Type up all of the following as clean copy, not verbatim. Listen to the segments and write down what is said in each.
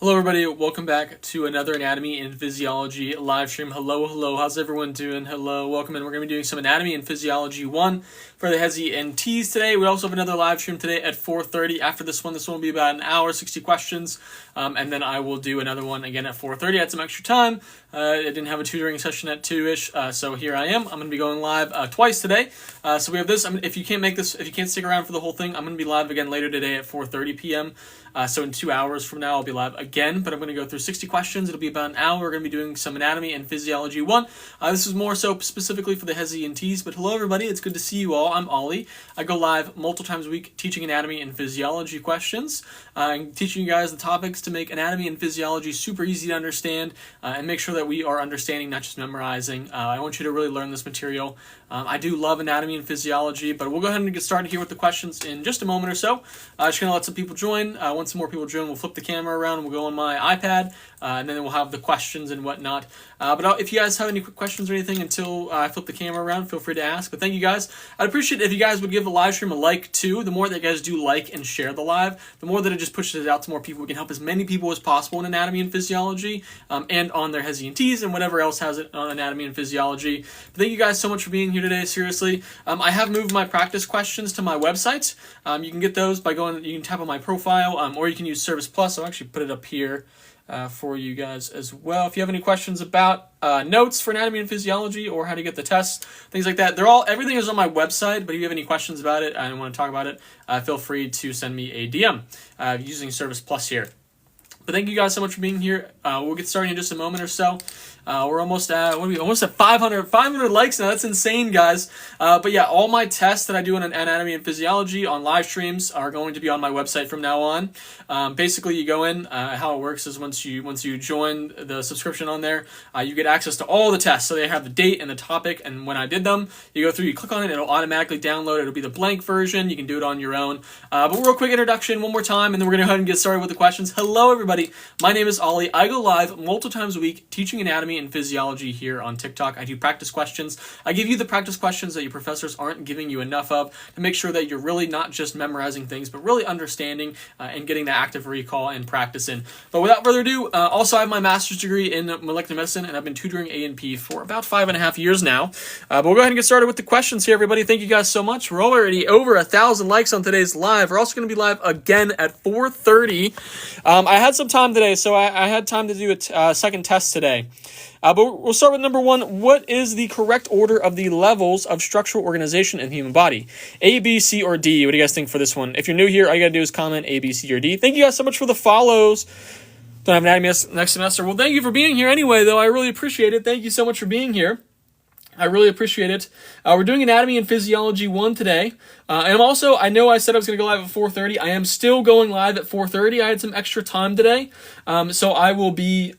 Hello everybody, welcome back to another Anatomy and Physiology live stream. Hello, how's everyone doing? Hello, welcome in. We're going to be doing some Anatomy and Physiology 1 for the HESI and TEAS today. We also have another live stream today at 4:30. After this one will be about an hour, 60 questions, and then I will do another one again at 4:30. I had some extra time. I didn't have a tutoring session at 2-ish, so here I am. I'm going to be going live twice today. So we have this. If you can't stick around for the whole thing, I'm going to be live again later today at 4:30 p.m. So in 2 hours from now, I'll be live again, but I'm going to go through 60 questions. It'll be about an hour. We're going to be doing some Anatomy and Physiology 1. This is more so specifically for the HESI and TEAS, but hello everybody. It's good to see you all. I'm Ollie. I go live multiple times a week teaching Anatomy and Physiology questions, and teaching you guys the topics to make Anatomy and Physiology super easy to understand, and make sure that we are understanding, not just memorizing. I want you to really learn this material. I do love Anatomy and Physiology, but we'll go ahead and get started here with the questions in just a moment or so. Just going to let some people join. Once some more people join, we'll flip the camera around and we'll go on my iPad, and then we'll have the questions and whatnot. But if you guys have any quick questions or anything until I flip the camera around, feel free to ask. But thank you guys. I'd appreciate it if you guys would give the live stream a like too. The more that you guys do like and share the live, the more that it just pushes it out to more people. We can help as many people as possible in Anatomy and Physiology, and on their HESI and TEAS and whatever else has it on Anatomy and Physiology. But thank you guys so much for being here today. Seriously, I have moved my practice questions to my website. You can get those by going. You can tap on my profile, or you can use Service Plus. I'll actually put it up here for you guys as well. If you have any questions about notes for Anatomy and Physiology or how to get the tests, things like that, everything is on my website. But if you have any questions about it and want to talk about it, feel free to send me a DM using Service Plus here. But thank you guys so much for being here. We'll get started in just a moment or so. We're almost at, almost at 500 likes now. That's insane, guys. But yeah, all my tests that I do on Anatomy and Physiology on live streams are going to be on my website from now on. Basically, you go in. How it works is once you join the subscription on there, you get access to all the tests. So they have the date and the topic, and when I did them, you go through, you click on it, it'll automatically download. It'll be the blank version. You can do it on your own. But real quick introduction one more time, and then we're going to go ahead and get started with the questions. Hello, everybody. My name is Ollie. I go live multiple times a week teaching Anatomy and Physiology here on TikTok. I do practice questions. I give you the practice questions that your professors aren't giving you enough of to make sure that you're really not just memorizing things, but really understanding and getting the active recall and practice in. But without further ado, also I have my master's degree in molecular medicine, and I've been tutoring A&P for about 5.5 years now. But we'll go ahead and get started with the questions here, everybody. Thank you guys so much. We're already over 1,000 likes on today's live. We're also going to be live again at 4:30. I had some time today, so I had time to do a second test today. But we'll start with number one. What is the correct order of the levels of structural organization in the human body? A, B, C, or D? What do you guys think for this one? If you're new here, all you got to do is comment A, B, C, or D. Thank you guys so much for the follows. Don't have Anatomy next semester. Well, thank you for being here anyway, though. I really appreciate it. Thank you so much for being here. I really appreciate it. We're doing Anatomy and Physiology 1 today. And also, I know I said I was going to go live at 4:30. I am still going live at 4:30. I had some extra time today. So I will be...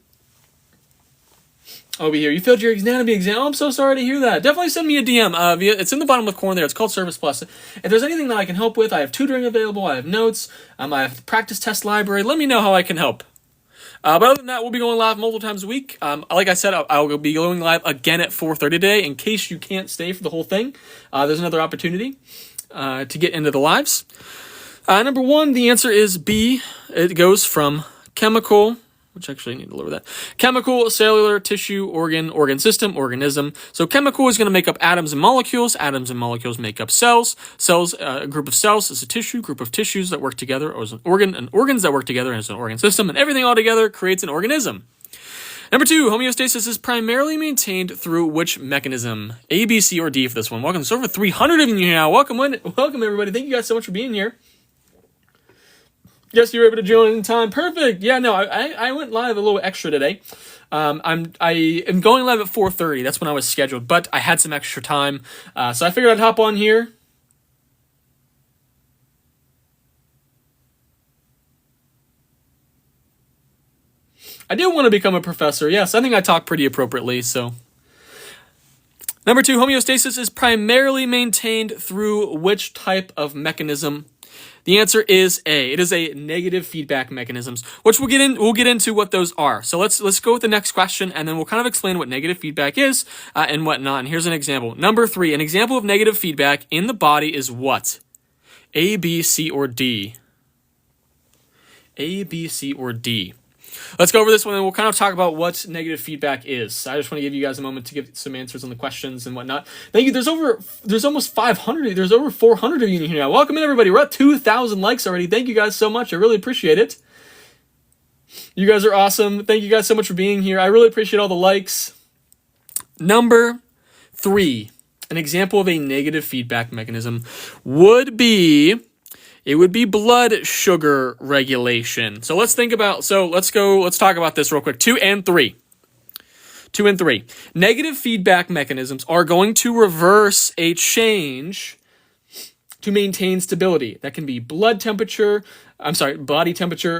I'll be here. You failed your anatomy exam. Oh, I'm so sorry to hear that. Definitely send me a DM. It's in the bottom left corner there. It's called Service Plus. If there's anything that I can help with, I have tutoring available. I have notes. I have the practice test library. Let me know how I can help. But other than that, we'll be going live multiple times a week. Like I said, I'll be going live again at 4:30 today. In case you can't stay for the whole thing, there's another opportunity to get into the lives. Number one, the answer is B. It goes from chemical, which actually I need to lower that. Chemical, cellular, tissue, organ system, organism. So chemical is going to make up atoms and molecules. Atoms and molecules make up cells. Cells, a group of cells is a tissue. Group of tissues that work together or is an organ. And organs that work together is an organ system. And everything all together creates an organism. Number two, homeostasis is primarily maintained through which mechanism? A, B, C, or D for this one. Welcome. There's over 300 of you here now. Welcome, everybody. Thank you guys so much for being here. Yes, you were able to join in time. Perfect. Yeah, no, I went live a little extra today. I am going live at 4:30. That's when I was scheduled, but I had some extra time, so I figured I'd hop on here. I do want to become a professor. Yes, I think I talk pretty appropriately, so. Number two, homeostasis is primarily maintained through which type of mechanism? The answer is A. It is a negative feedback mechanisms, which we'll get into what those are. So let's go with the next question, and then we'll kind of explain what negative feedback is and whatnot. And here's an example. Number three, an example of negative feedback in the body is what? A, B, C, or D? A, B, C, or D? let's go over this one and we'll kind of talk about what negative feedback is. I just want to give you guys a moment to give some answers on the questions and whatnot. Thank you. There's almost 500. There's over 400 of you in here now. Welcome in, everybody. We're at 2,000 likes already. Thank you guys so much. I really appreciate it. You guys are awesome. Thank you guys so much for being here. I really appreciate all the likes. Number 3, an example of a negative feedback mechanism would be blood sugar regulation. So let's talk about this real quick. 2 and 3. Negative feedback mechanisms are going to reverse a change to maintain stability. That can be body temperature,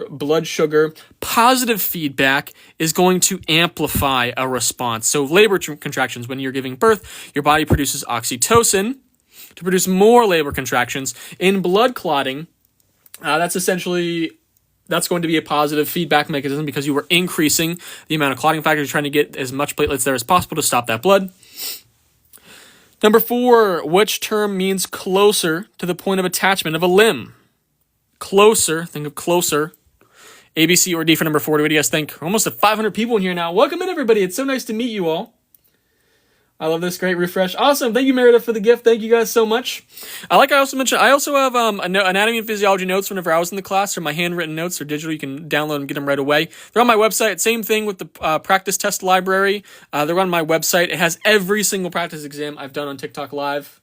blood sugar. Positive feedback is going to amplify a response. So labor contractions, when you're giving birth, your body produces oxytocin to produce more labor contractions. In blood clotting, that's going to be a positive feedback mechanism because you were increasing the amount of clotting factors, trying to get as much platelets there as possible to stop that blood. Number 4, which term means closer to the point of attachment of a limb? Closer, think of closer. A, B, C, or D for number 4. What do you guys think? We're almost at 500 people in here now. Welcome in, everybody. It's so nice to meet you all. I love this. Great refresh. Awesome. Thank you, Meredith, for the gift. Thank you guys so much. I also have anatomy and physiology notes whenever I was in the class, or my handwritten notes, or digital. You can download and get them right away. They're on my website. Same thing with the practice test library. They're on my website. It has every single practice exam I've done on TikTok Live.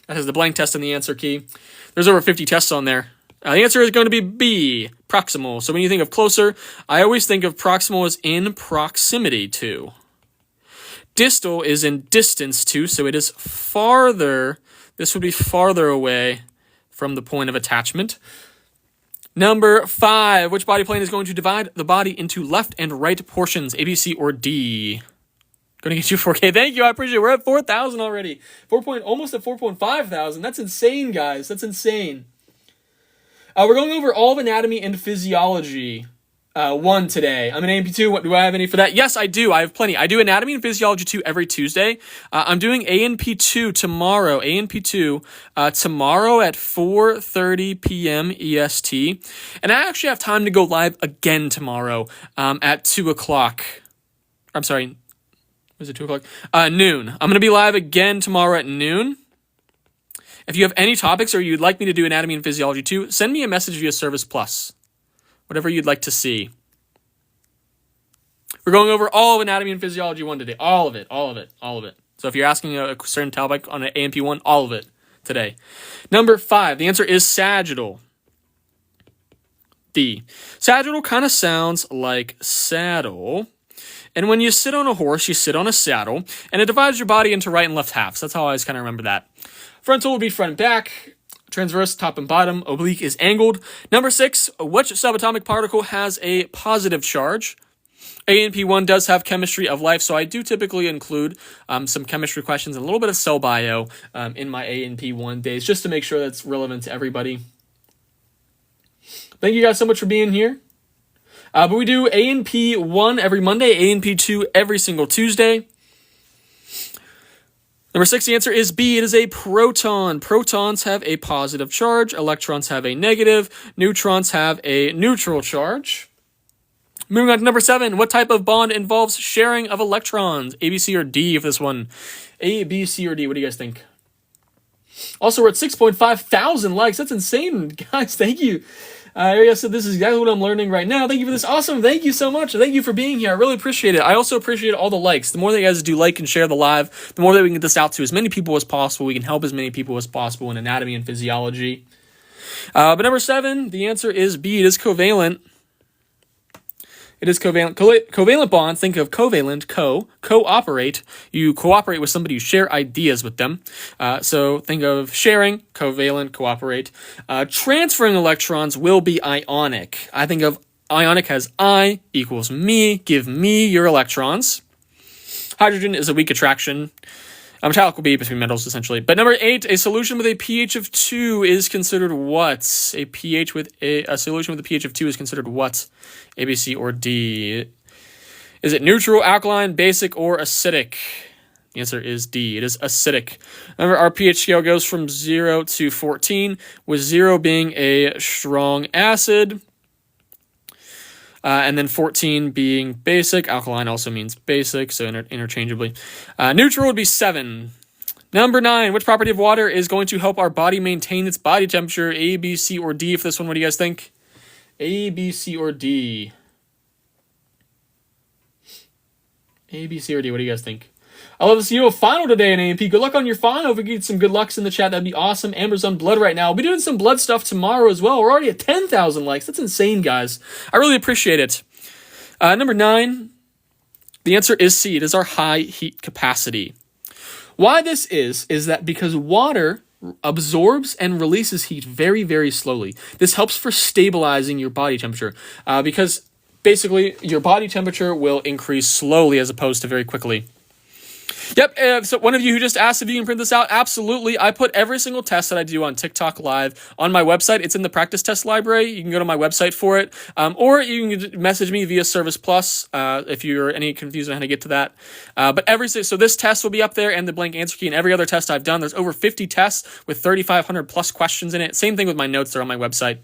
That has the blank test and the answer key. There's over 50 tests on there. The answer is going to be B, proximal. So when you think of closer, I always think of proximal as in proximity to. Distal is in distance to, so it is farther. This would be farther away from the point of attachment. Number 5, which body plan is going to divide the body into left and right portions, A, B, C, or D? Going to get you 4K. Thank you. I appreciate it. We're at 4,000 already. Almost at 4.5 thousand. That's insane, guys. That's insane. We're going over all of anatomy and physiology 1 today. I'm in A&P2. Do I have any for that? Yes, I do. I have plenty. I do anatomy and physiology 2 every Tuesday. I'm doing A&P2 tomorrow. A&P2 tomorrow at 4:30 p.m. EST. And I actually have time to go live again tomorrow at 2 o'clock. I'm sorry. Was it 2 o'clock? Noon. I'm going to be live again tomorrow at noon. If you have any topics or you'd like me to do anatomy and physiology 2, send me a message via Service Plus. Whatever you'd like to see. We're going over all of anatomy and physiology 1 today. All of it. So if you're asking a certain topic on an A&P1, all of it today. Number 5, the answer is sagittal. D. Sagittal kind of sounds like saddle. And when you sit on a horse, you sit on a saddle, and it divides your body into right and left halves. That's how I always kind of remember that. Frontal would be front and back. Transverse, top and bottom. Oblique is angled. Number 6, which subatomic particle has a positive charge? A&P1 does have chemistry of life, so I do typically include some chemistry questions and a little bit of cell bio in my A&P1 days, just to make sure that's relevant to everybody. Thank you guys so much for being here. But we do A&P1 every Monday, A&P2 every single Tuesday. Number 6, the answer is B. It is a proton. Protons have a positive charge. Electrons have a negative. Neutrons have a neutral charge. Moving on to number 7. What type of bond involves sharing of electrons? A, B, C, or D for this one? A, B, C, or D? What do you guys think? Also, we're at 6.5 thousand likes. That's insane, guys. Thank you. So this is exactly what I'm learning right now. Thank you for this. Awesome. Thank you so much. Thank you for being here. I really appreciate it. I also appreciate all the likes. The more that you guys do like and share the live, the more that we can get this out to as many people as possible. We can help as many people as possible in anatomy and physiology. But number 7, the answer is B. It is covalent. It is covalent. Covalent bonds, think of covalent, cooperate. You cooperate with somebody, you share ideas with them. So think of sharing, covalent, cooperate. Transferring electrons will be ionic. I think of ionic as I equals me, give me your electrons. Hydrogen is a weak attraction. Metallic will be between metals, essentially. But number 8, a solution with a pH of 2 is considered what? A solution with a pH of 2 is considered what? A, B, C, or D? Is it neutral, alkaline, basic, or acidic? The answer is D. It is acidic. Remember, our pH scale goes from 0 to 14, with 0 being a strong acid. And then 14 being basic. Alkaline also means basic, so interchangeably. Neutral would be 7. Number 9, which property of water is going to help our body maintain its body temperature? A, B, C, or D for this one? What do you guys think? A, B, C, or D? A, B, C, or D? What do you guys think? I love to see you a final today in A&P. Good luck on your final. If we get some good lucks in the chat, that'd be awesome. Amber's on blood right now. We'll be doing some blood stuff tomorrow as well. We're already at 10,000 likes. That's insane, guys. I really appreciate it. Number 9, the answer is C. It is our high heat capacity. Why this is that because water absorbs and releases heat very, very slowly. This helps for stabilizing your body temperature because basically your body temperature will increase slowly as opposed to very quickly. Yep, so one of you who just asked if you can print this out, absolutely. I put every single test that I do on TikTok Live on my website. It's in the practice test library. You can go to my website for it, or you can message me via Service Plus if you're any confused on how to get to that. But so this test will be up there and the blank answer key and every other test I've done. There's over 50 tests with 3,500 plus questions in it. Same thing with my notes. They're on my website.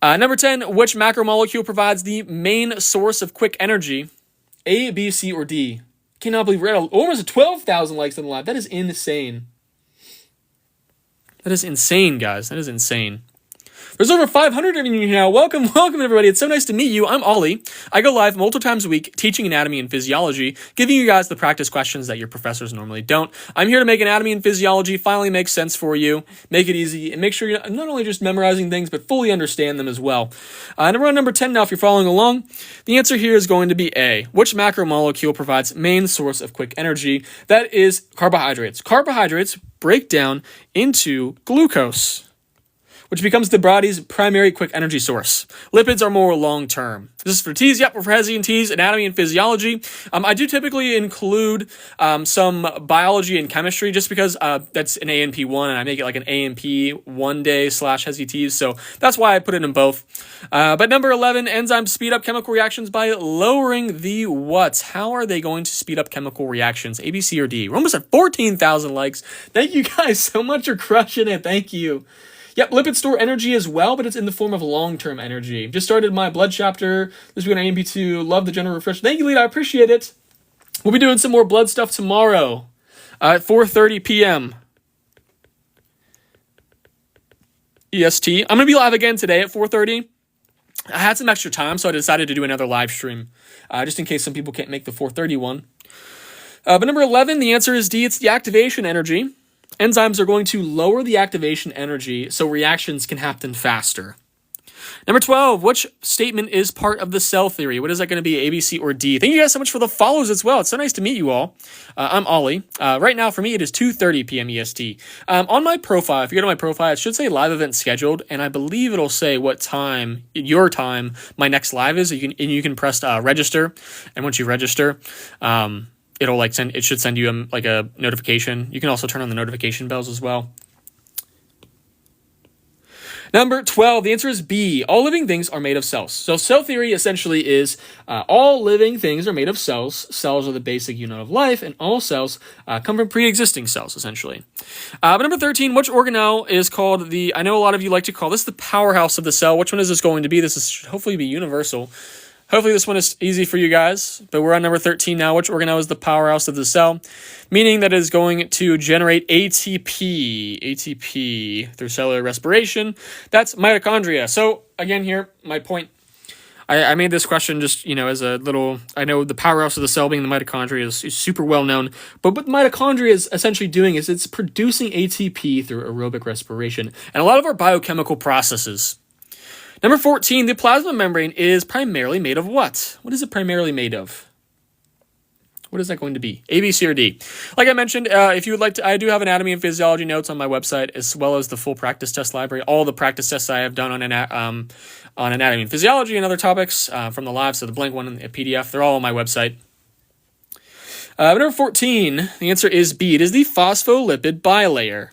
Number 10, which macromolecule provides the main source of quick energy? A, B, C, or D? Cannot believe we're at almost 12,000 likes on the live. That is insane. That is insane, guys. That is insane. There's over 500 of you here now. Welcome, everybody. It's so nice to meet you. I'm Ollie. I go live multiple times a week teaching anatomy and physiology, giving you guys the practice questions that your professors normally don't. I'm here to make anatomy and physiology finally make sense for you, make it easy, and make sure you're not only just memorizing things, but fully understand them as well. Number 10 now, if you're following along, the answer here is going to be A. Which macromolecule provides main source of quick energy? That is carbohydrates. Carbohydrates break down into glucose, which becomes the body's primary quick energy source. Lipids are more long-term. This is for TEAS. Yep, we're for HESI and TEAS, anatomy and physiology. I do typically include some biology and chemistry just because that's an A&P1 and I make it like an A&P1 day / HESI TEAS. So that's why I put it in both. But number 11, enzymes speed up chemical reactions by lowering the what? How are they going to speed up chemical reactions? A, B, C, or D? We're almost at 14,000 likes. Thank you guys so much for crushing it. Thank you. Yep, lipids store energy as well, but it's in the form of long-term energy. Just started my blood chapter this week on A&P2. Love the general refresh. Thank you, Lita. I appreciate it. We'll be doing some more blood stuff tomorrow at 4:30 p.m. EST. I'm going to be live again today at 4:30. I had some extra time, so I decided to do another live stream, just in case some people can't make the 4:30 one. But number 11, the answer is D. It's the activation energy. Enzymes are going to lower the activation energy so reactions can happen faster. Number 12, which statement is part of the cell theory? What is that going to be, A, B, C, or D? Thank you guys so much for the follows as well. It's so nice to meet you all. I'm Ollie. Right now, for me, it is 2:30 p.m. EST. On my profile, if you go to my profile, it should say live event scheduled, and I believe it'll say what time, your time, my next live is. You can press register, and once you register, it'll it should send you a notification. You can also turn on the notification bells as well. Number 12, the answer is B. All living things are made of cells. So cell theory essentially is all living things are made of cells. Cells are the basic unit of life, and all cells come from pre-existing cells, essentially. But number 13, which organelle is called I know a lot of you like to call this the powerhouse of the cell. Which one is this going to be? This should hopefully be universal. Hopefully this one is easy for you guys, but we're on number 13 now. Which organelle is the powerhouse of the cell? Meaning that it is going to generate ATP through cellular respiration. That's mitochondria. So again here, my point, I made this question just, as a little, I know the powerhouse of the cell being the mitochondria is super well known, but what mitochondria is essentially doing is it's producing ATP through aerobic respiration and a lot of our biochemical processes. Number 14, the plasma membrane is primarily made of what? What is it primarily made of? What is that going to be? A, B, C, or D? Like I mentioned, if you would like to, I do have anatomy and physiology notes on my website, as well as the full practice test library. All the practice tests I have done on anatomy and physiology and other topics from the live, so the blank one and the PDF, they're all on my website. Number 14, the answer is B. It is the phospholipid bilayer.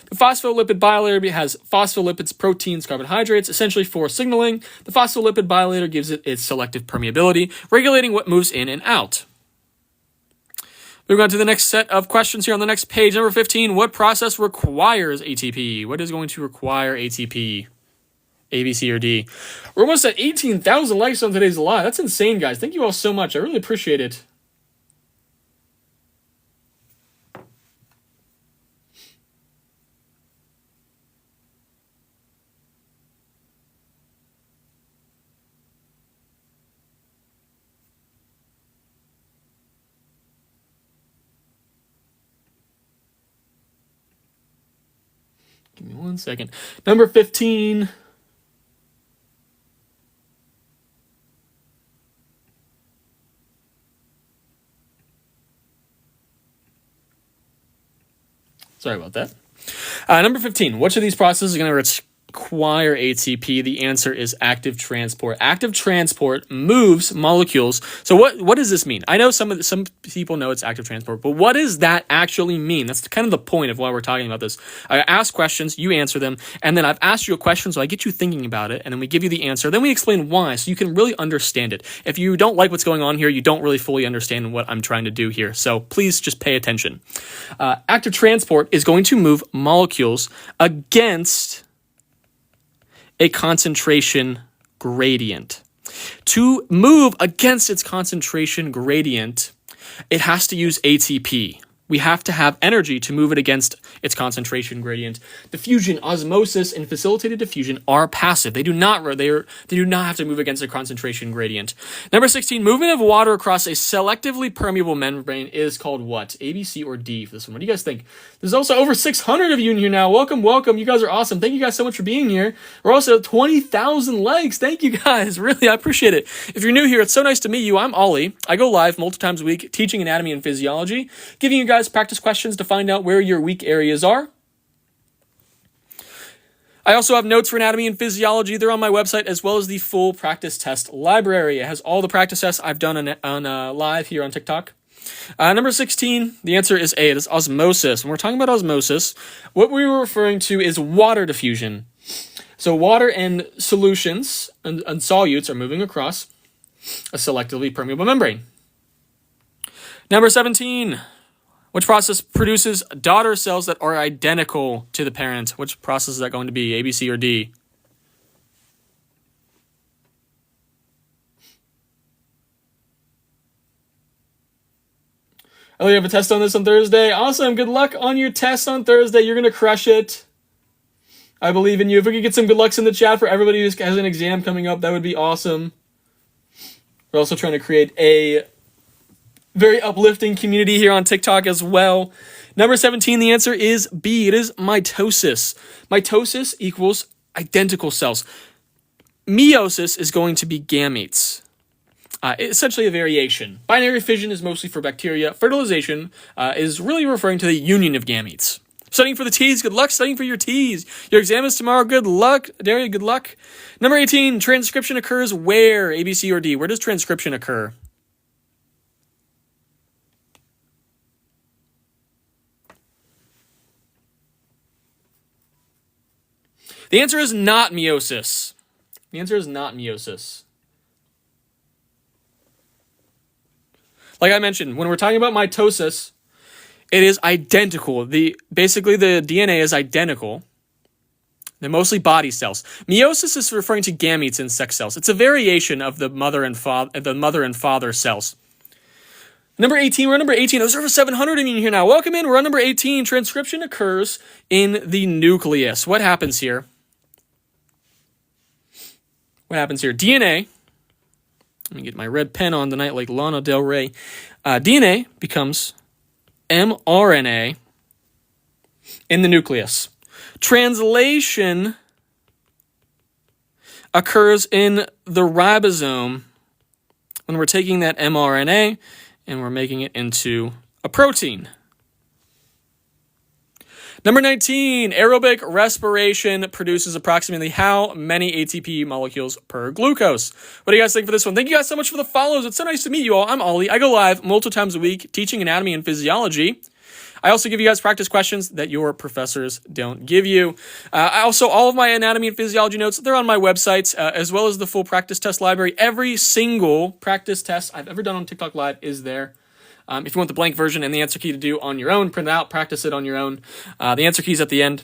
The phospholipid bilayer has phospholipids, proteins, carbohydrates, essentially for signaling. The phospholipid bilayer gives it its selective permeability, regulating what moves in and out. Moving on to the next set of questions here on the next page. Number 15, what process requires ATP? What is going to require ATP? A, B, C, or D. We're almost at 18,000 likes on today's live. That's insane, guys. Thank you all so much. I really appreciate it. Give me 1 second. Number 15. Sorry about that. Number 15. Which of these processes is going to require ATP? The answer is active transport. Active transport moves molecules. So what does this mean? I know some people know it's active transport, but what does that actually mean? That's kind of the point of why we're talking about this. I ask questions, you answer them, and then I've asked you a question, so I get you thinking about it, and then we give you the answer. Then we explain why, so you can really understand it. If you don't like what's going on here, you don't really fully understand what I'm trying to do here. So please just pay attention. Active transport is going to move molecules against a concentration gradient. To move against its concentration gradient, it has to use ATP. We have to have energy to move it against its concentration gradient. Diffusion, osmosis, and facilitated diffusion are passive. They do not have to move against a concentration gradient. Number 16, movement of water across a selectively permeable membrane is called what? A, B, C, or D for this one? What do you guys think? There's also over 600 of you in here now. Welcome, welcome. You guys are awesome. Thank you guys so much for being here. We're also at 20,000 likes. Thank you guys. Really, I appreciate it. If you're new here, it's so nice to meet you. I'm Ollie. I go live multiple times a week teaching anatomy and physiology, giving you guys practice questions to find out where your weak areas are. I also have notes for anatomy and physiology. They're on my website, as well as the full practice test library. It has all the practice tests I've done on live here on TikTok. Number 16, the answer is A. It is osmosis. When we're talking about osmosis, what we were referring to is water diffusion. So water and solutions and solutes are moving across a selectively permeable membrane. Number 17, which process produces daughter cells that are identical to the parent? Which process is that going to be? A, B, C, or D? Oh, you have a test on this on Thursday? Awesome. Good luck on your test on Thursday. You're going to crush it. I believe in you. If we could get some good lucks in the chat for everybody who has an exam coming up, that would be awesome. We're also trying to create a very uplifting community here on TikTok as well. Number 17, the answer is B. It is mitosis. Mitosis equals identical cells. Meiosis is going to be gametes. Essentially a variation. Binary fission is mostly for bacteria. Fertilization is really referring to the union of gametes. Studying for the TEAS, good luck studying for your TEAS. Your exam is tomorrow, good luck. Daria, good luck. Number 18, transcription occurs where? A, B, C, or D? Where does transcription occur? The answer is not meiosis. The answer is not meiosis. Like I mentioned, when we're talking about mitosis, it is identical. Basically, the DNA is identical. They're mostly body cells. Meiosis is referring to gametes in sex cells. It's a variation of the mother and father cells. Number 18, we're on number 18. There's over 700 of you here now. Welcome in. We're on number 18. Transcription occurs in the nucleus. What happens here? What happens here? DNA. Let me get my red pen on tonight like Lana Del Rey. DNA becomes mRNA in the nucleus. Translation occurs in the ribosome when we're taking that mRNA and we're making it into a protein. Number 19, aerobic respiration produces approximately how many ATP molecules per glucose? What do you guys think for this one? Thank you guys so much for the follows. It's so nice to meet you all. I'm Ollie. I go live multiple times a week teaching anatomy and physiology. I also give you guys practice questions that your professors don't give you. All of my anatomy and physiology notes, they're on my website, as well as the full practice test library. Every single practice test I've ever done on TikTok Live is there. If you want the blank version and the answer key to do on your own, print it out, practice it on your own. The answer key is at the end.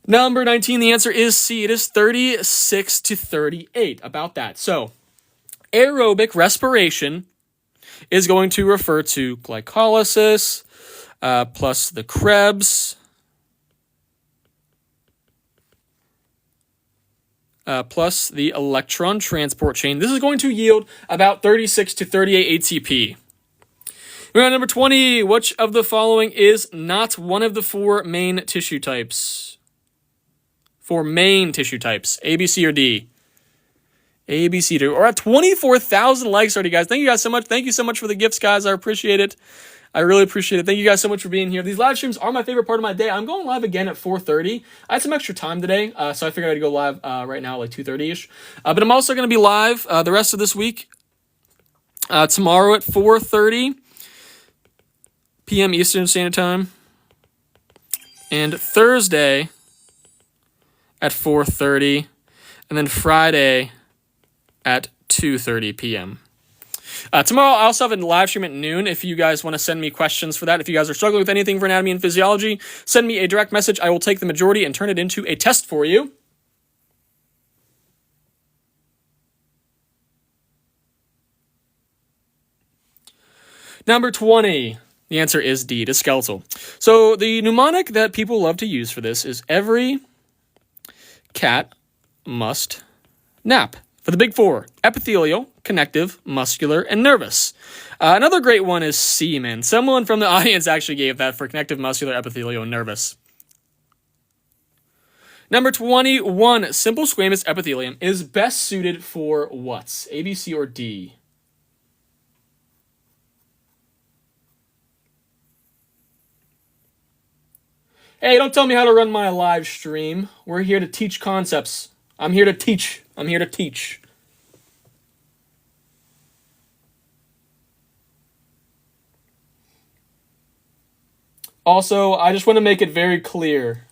Number 19, the answer is C. It is 36 to 38, about that. So, aerobic respiration is going to refer to glycolysis plus the Krebs plus the electron transport chain. This is going to yield about 36 to 38 ATP. We're on number 20. Which of the following is not one of the four main tissue types? Four main tissue types. A, B, C, or D? A, B, C, D. We're at 24,000 likes already, guys. Thank you guys so much. Thank you so much for the gifts, guys. I appreciate it. I really appreciate it. Thank you guys so much for being here. These live streams are my favorite part of my day. I'm going live again at 4:30. I had some extra time today, so I figured I'd go live right now, like 2:30-ish. But I'm also going to be live the rest of this week. Tomorrow at 4:30 p.m. Eastern Standard Time. And Thursday at 4:30. And then Friday at 2:30 p.m. Tomorrow, I also have a live stream at noon. If you guys want to send me questions for that, if you guys are struggling with anything for anatomy and physiology, send me a direct message. I will take the majority and turn it into a test for you. Number 20. The answer is D, to skeletal. So the mnemonic that people love to use for this is every cat must nap. For the big four: epithelial, connective, muscular, and nervous. Another great one is C, man. Someone from the audience actually gave that for connective, muscular, epithelial, and nervous. Number 21, simple squamous epithelium is best suited for what? A, B, C, or D? Hey, don't tell me how to run my live stream. We're here to teach concepts. I'm here to teach. I'm here to teach. Also, I just want to make it very clear.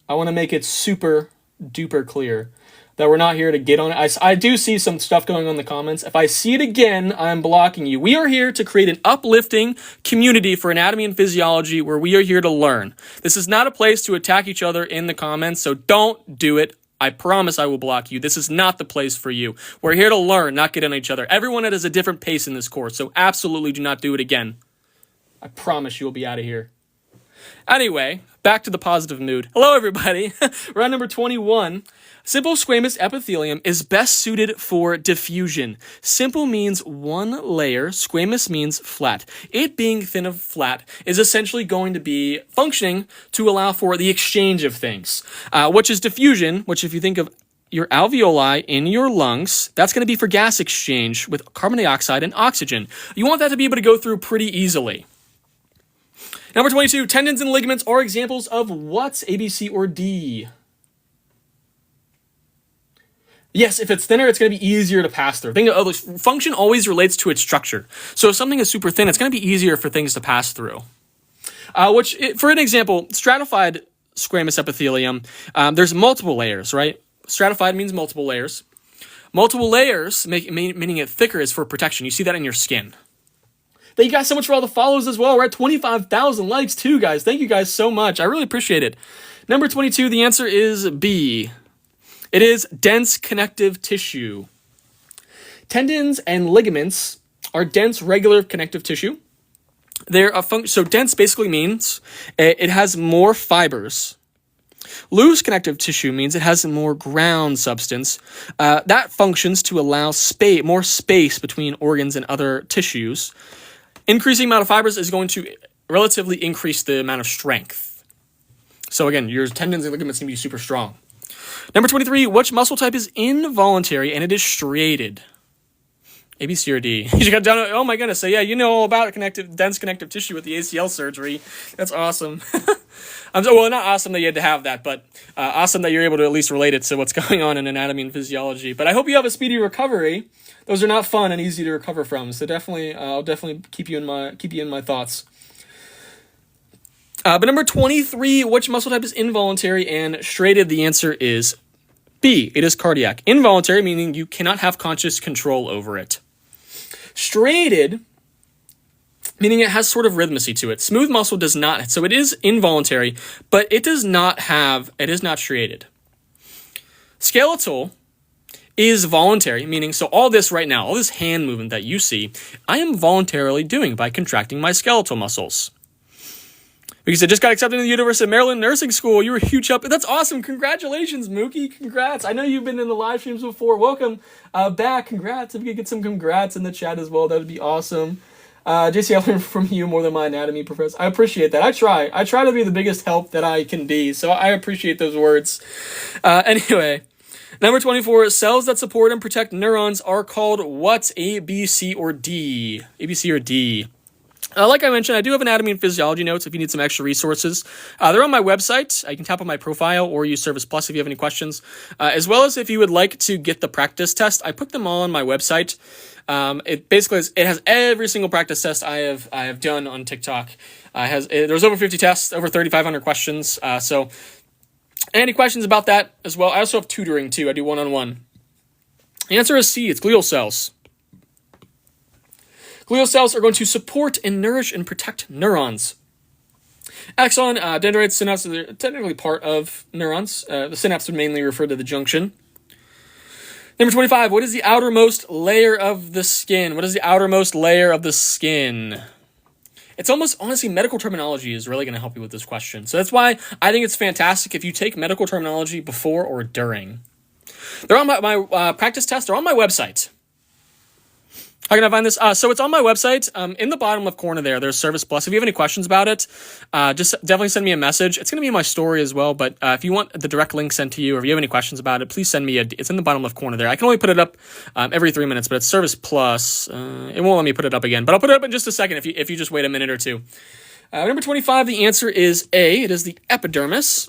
I want to make it super duper clear that we're not here to get on it. I do see some stuff going on in the comments. If I see it again, I'm blocking you. We are here to create an uplifting community for anatomy and physiology where we are here to learn. This is not a place to attack each other in the comments, so don't do it. I promise I will block you. This is not the place for you. We're here to learn, not get on each other. Everyone has a different pace in this course, so absolutely do not do it again. I promise you will be out of here. Anyway, back to the positive mood. Hello, everybody. We're on number 21. Simple squamous epithelium is best suited for diffusion. Simple means one layer. Squamous means flat. It being thin of flat is essentially going to be functioning to allow for the exchange of things, which is diffusion, which if you think of your alveoli in your lungs, that's going to be for gas exchange with carbon dioxide and oxygen. You want that to be able to go through pretty easily. Number 22, tendons and ligaments are examples of what? A, B, C, or D? Yes, if it's thinner, it's going to be easier to pass through. Function always relates to its structure. So if something is super thin, it's going to be easier for things to pass through. For an example, stratified squamous epithelium, there's multiple layers, right? Stratified means multiple layers. Multiple layers, meaning it thicker, is for protection. You see that in your skin. Thank you guys so much for all the follows as well. We're at 25,000 likes too, guys. Thank you guys so much. I really appreciate it. Number 22, the answer is B. It is dense connective tissue. Tendons and ligaments are dense, regular connective tissue. So dense basically means it has more fibers. Loose connective tissue means it has more ground substance. That functions to allow more space between organs and other tissues. Increasing amount of fibers is going to relatively increase the amount of strength. So again, your tendons and ligaments can be super strong. Number 23, which muscle type is involuntary and it is striated? A, B, C, or D? You got down. Oh my goodness! So yeah, you know all about dense connective tissue with the ACL surgery. That's awesome. Well, not awesome that you had to have that, but awesome that you're able to at least relate it to what's going on in anatomy and physiology. But I hope you have a speedy recovery. Those are not fun and easy to recover from. So I'll definitely keep you in my thoughts. But number 23, which muscle type is involuntary and striated? The answer is B. It is cardiac. Involuntary, meaning you cannot have conscious control over it. Striated meaning it has sort of rhythmacy to it. Smooth muscle does not. So it is involuntary, but it is not striated. Skeletal is voluntary, meaning so all this right now, all this hand movement that you see, I am voluntarily doing by contracting my skeletal muscles. Because I just got accepted to the University of Maryland Nursing School. You were a huge help. That's awesome. Congratulations, Mookie. Congrats. I know you've been in the live streams before. Welcome back. Congrats. If you could get some congrats in the chat as well, that would be awesome. JC, I learned from you more than my anatomy professor. I appreciate that. I try to be the biggest help that I can be. So I appreciate those words. Anyway, number 24, cells that support and protect neurons are called what? A, B, C, or D? A, B, C, or D? Like I mentioned, I do have anatomy and physiology notes if you need some extra resources. They're on my website. You can tap on my profile or use Service Plus if you have any questions. As well as if you would like to get the practice test, I put them all on my website. It basically has every single practice test I have done on TikTok. There's over 50 tests, over 3,500 questions. So any questions about that as well? I also have tutoring too. I do one-on-one. The answer is C. It's glial cells. Glial cells are going to support and nourish and protect neurons. Axon, dendrites, synapses are technically part of neurons. The synapse would mainly refer to the junction. Number 25, what is the outermost layer of the skin? What is the outermost layer of the skin? It's almost, honestly, medical terminology is really going to help you with this question. So that's why I think it's fantastic if you take medical terminology before or during. They're on my practice tests. They're on my website. How can I find this? So it's on my website. In the bottom left corner there's Service Plus. If you have any questions about it, just definitely send me a message. It's going to be in my story as well, but if you want the direct link sent to you or if you have any questions about it, please send me it's in the bottom left corner there. I can only put it up every 3 minutes, but it's Service Plus. It won't let me put it up again, but I'll put it up in just a second if you just wait a minute or two. Number 25, the answer is A. It is the epidermis.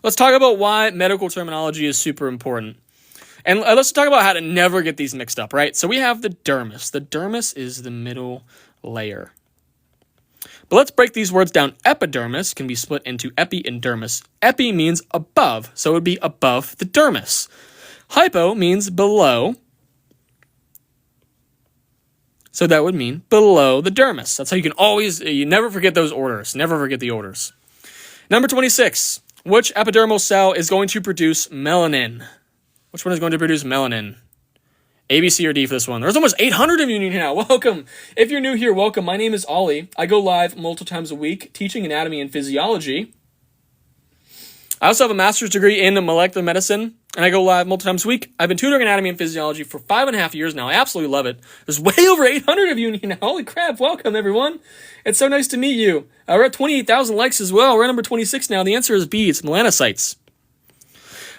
Let's talk about why medical terminology is super important. And let's talk about how to never get these mixed up, right? So we have the dermis. The dermis is the middle layer. But let's break these words down. Epidermis can be split into epi and dermis. Epi means above, so it would be above the dermis. Hypo means below, so that would mean below the dermis. That's how you never forget those orders. Never forget the orders. Number 26, which epidermal cell is going to produce melanin? Which one is going to produce melanin? A, B, C, or D for this one? There's almost 800 of you here now. Welcome. If you're new here, welcome. My name is Ollie. I go live multiple times a week teaching anatomy and physiology. I also have a master's degree in molecular medicine, and I go live multiple times a week. I've been tutoring anatomy and physiology for 5.5 years now. I absolutely love it. There's way over 800 of you here now. Holy crap. Welcome, everyone. It's so nice to meet you. We're at 28,000 likes as well. We're at number 26 now. The answer is B. It's melanocytes.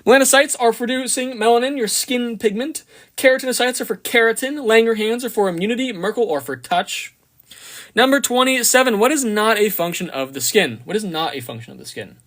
Melanocytes are producing melanin, your skin pigment. Keratinocytes are for keratin. Langerhans are for immunity. Merkel are for touch. Number 27, what is not a function of the skin? What is not a function of the skin?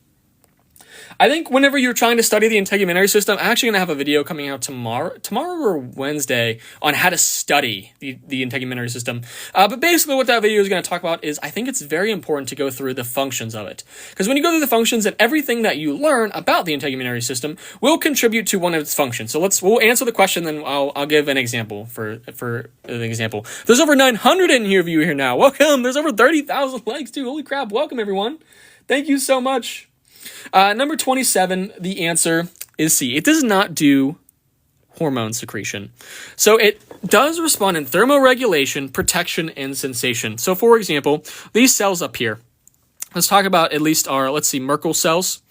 I think whenever you're trying to study the integumentary system, I'm actually going to have a video coming out tomorrow or Wednesday on how to study the integumentary system. But basically what that video is going to talk about is I think it's very important to go through the functions of it. Because when you go through the functions, and everything that you learn about the integumentary system will contribute to one of its functions. So we'll answer the question, then I'll give an example for an example. There's over 900 in here of you here now. Welcome. There's over 30,000 likes too. Holy crap. Welcome, everyone. Thank you so much. Number 27, the answer is C. It does not do hormone secretion. So it does respond in thermoregulation, protection, and sensation. So for example, these cells up here, let's talk about at least Merkel cells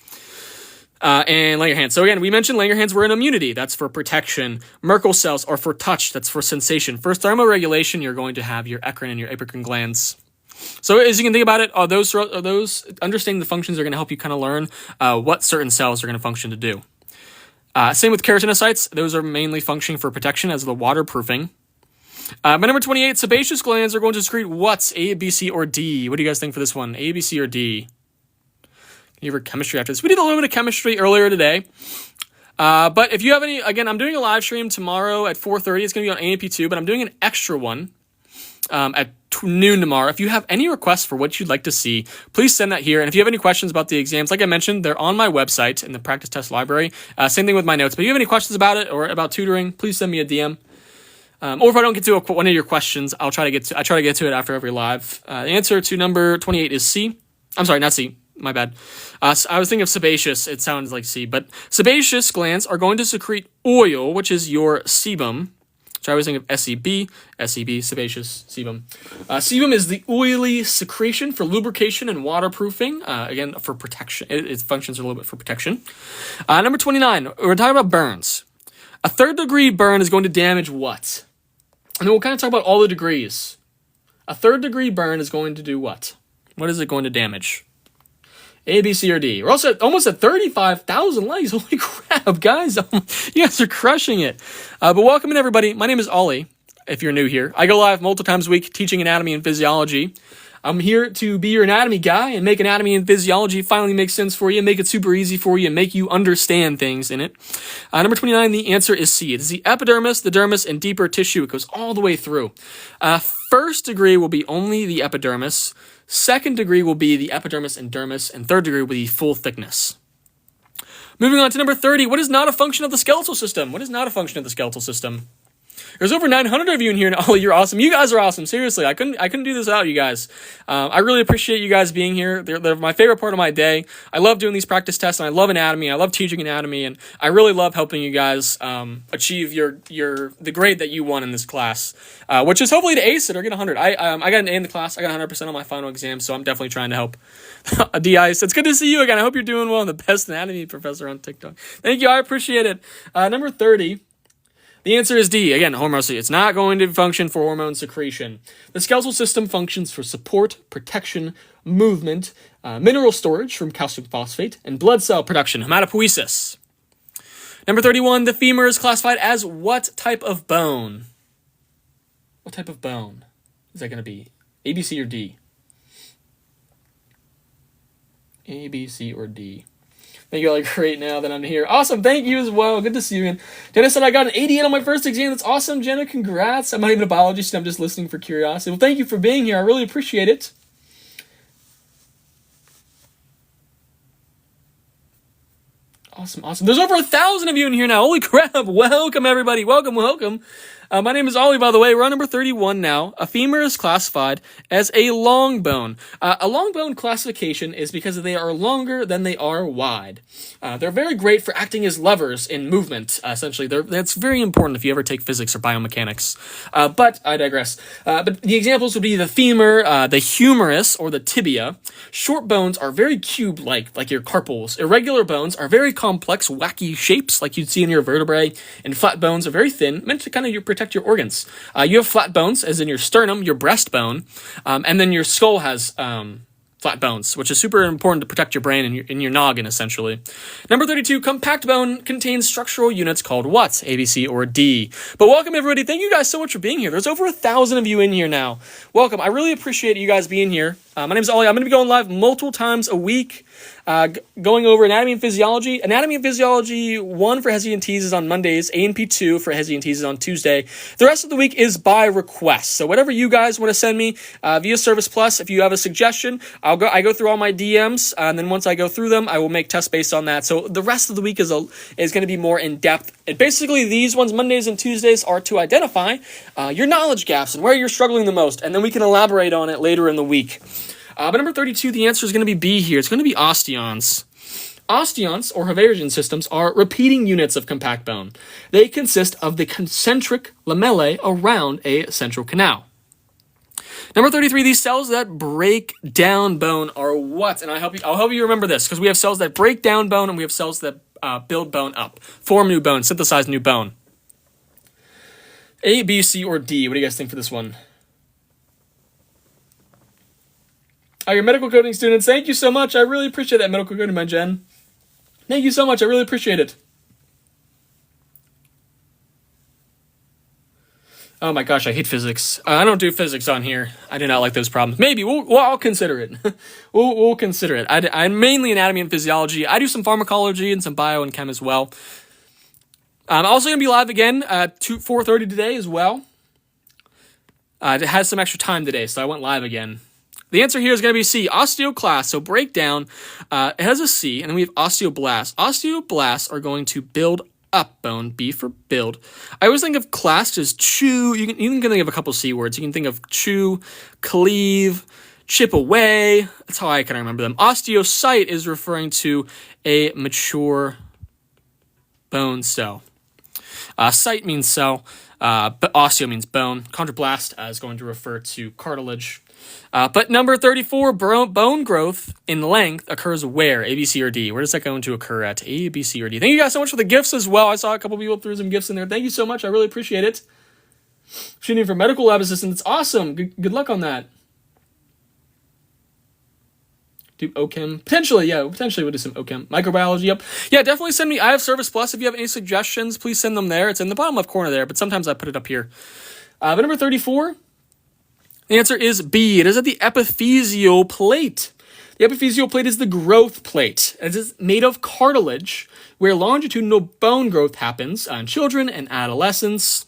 and Langerhans. So again, we mentioned Langerhans were in immunity. That's for protection. Merkel cells are for touch. That's for sensation. For thermoregulation, you're going to have your eccrine and your apocrine glands. So as you can think about it, those understanding the functions are going to help you kind of learn what certain cells are going to function to do. Same with keratinocytes. Those are mainly functioning for protection as the waterproofing. But number 28, sebaceous glands are going to secrete what? A, B, C, or D? What do you guys think for this one? A, B, C, or D? Can you have chemistry after this? We did a little bit of chemistry earlier today. But if you have any, again, I'm doing a live stream tomorrow at 4:30. It's going to be on A&P2, but I'm doing an extra one at noon tomorrow. If you have any requests for what you'd like to see, please send that here. And if you have any questions about the exams, like I mentioned, they're on my website in the practice test library. Same thing with my notes. But if you have any questions about it or about tutoring, please send me a DM. Or if I don't get to one of your questions, I try to get to it after every live. The answer to number 28 is C. I'm sorry, not C. My bad. So I was thinking of sebaceous. It sounds like C, but sebaceous glands are going to secrete oil, which is your sebum. So I always think of SEB, sebaceous, sebum. Sebum is the oily secretion for lubrication and waterproofing. Again, for protection. Its functions are a little bit for protection. Number 29, we're talking about burns. A third-degree burn is going to damage what? And then we'll kind of talk about all the degrees. A third-degree burn is going to do what? What is it going to damage? A, B, C, or D. We're also almost at 35,000 likes. Holy crap, guys. You guys are crushing it. But welcome in, everybody. My name is Ollie, if you're new here. I go live multiple times a week teaching anatomy and physiology. I'm here to be your anatomy guy and make anatomy and physiology finally make sense for you, make it super easy for you, and make you understand things in it. Number 29, the answer is C. It is the epidermis, the dermis, and deeper tissue. It goes all the way through. First degree will be only the epidermis. Second degree will be the epidermis and dermis, and third degree will be full thickness. Moving on to number 30, what is not a function of the skeletal system? What is not a function of the skeletal system? There's over 900 of you in here, and oh, you're awesome. You guys are awesome. Seriously, I couldn't do this without you guys. I really appreciate you guys being here. They're my favorite part of my day. I love doing these practice tests, and I love anatomy. I love teaching anatomy, and I really love helping you guys achieve the grade that you want in this class, which is hopefully to ace it or get 100. I got an A in the class. I got 100% on my final exam, so I'm definitely trying to help DIce. It's good to see you again. I hope you're doing well. I'm the best anatomy professor on TikTok. Thank you. I appreciate it. Number 30. The answer is D. Again, hormone. It's not going to function for hormone secretion. The skeletal system functions for support, protection, movement, mineral storage from calcium phosphate, and blood cell production, hematopoiesis. Number 31, the femur is classified as what type of bone? What type of bone is that going to be? A, B, C, or D? A, B, C, or D? Thank you all are great now that I'm here. Awesome. Thank you as well. Good to see you again. Jenna said I got an 88 on my first exam. That's awesome, Jenna. Congrats. I'm not even a biology student. I'm just listening for curiosity. Well, thank you for being here. I really appreciate it. Awesome, awesome. There's over 1,000 of you in here now. Holy crap. Welcome, everybody. Welcome, welcome. My name is Ollie, by the way. We're on number 31 now. A femur is classified as a long bone. A long bone classification is because they are longer than they are wide. They're very great for acting as levers in movement, essentially. That's very important if you ever take physics or biomechanics. But I digress. But the examples would be the femur, the humerus, or the tibia. Short bones are very cube-like, like your carpals. Irregular bones are very complex, wacky shapes, like you'd see in your vertebrae. And flat bones are very thin, meant to kind of protect your organs. You have flat bones, as in your sternum, your breastbone, and then your skull has flat bones, which is super important to protect your brain and your noggin, essentially. Number 32, compact bone contains structural units called what? A, B, C, or D? But welcome, everybody. Thank you guys so much for being here. There's over 1,000 of you in here now. Welcome. I really appreciate you guys being here. My name is Ollie. I'm going to be going live multiple times a week, going over anatomy and physiology. Anatomy and physiology 1 for HESI and TEAS is on Mondays. A&P2 for HESI and TEAS is on Tuesday. The rest of the week is by request. So whatever you guys want to send me via Service Plus, if you have a suggestion, I go through all my DMs, and then once I go through them, I will make tests based on that. So the rest of the week is going to be more in depth. And basically, these ones, Mondays and Tuesdays, are to identify your knowledge gaps and where you're struggling the most, and then we can elaborate on it later in the week. But number 32, the answer is going to be B here. It's going to be osteons. Osteons, or Haverian systems, are repeating units of compact bone. They consist of the concentric lamellae around a central canal. Number 33, these cells that break down bone are what? And I'll help you remember this, because we have cells that break down bone and we have cells that build bone up, form new bone, synthesize new bone. A, B, C, or D? What do you guys think for this one? Your medical coding students, thank you so much. I really appreciate that, medical coding, my Jen. Thank you so much. I really appreciate it. Oh my gosh, I hate physics. I don't do physics on here. I do not like those problems. Maybe I'll consider it. we'll consider it. I'm mainly anatomy and physiology. I do some pharmacology and some bio and chem as well. I'm also going to be live again at 4:30 today as well. It has some extra time today, so I went live again. The answer here is going to be C, osteoclast. So breakdown, it has a C, and then we have osteoblasts. Osteoblasts are going to build up, bone. B for build. I always think of classed as chew. You can think of a couple C words. You can think of chew, cleave, chip away. That's how I kind of remember them. Osteocyte is referring to a mature bone cell. Cyte means cell, but osteo means bone. Chondroblast is going to refer to cartilage. But number 34, bone growth in length occurs where? A, B, C, or D? Where does that going to occur at? A, B, C, or D? Thank you guys so much for the gifts as well. I saw a couple people threw some gifts in there. Thank you so much. I really appreciate it. Shooting for medical lab assistant. It's awesome. Good luck on that. Do OChem. Potentially we'll do some OChem. Microbiology, yep. Yeah, definitely send me. I have Service Plus. If you have any suggestions, please send them there. It's in the bottom left corner there, but sometimes I put it up here. But number 34, the answer is B. It is at the epiphyseal plate. The epiphyseal plate is the growth plate. It is made of cartilage, where longitudinal bone growth happens on children and adolescents.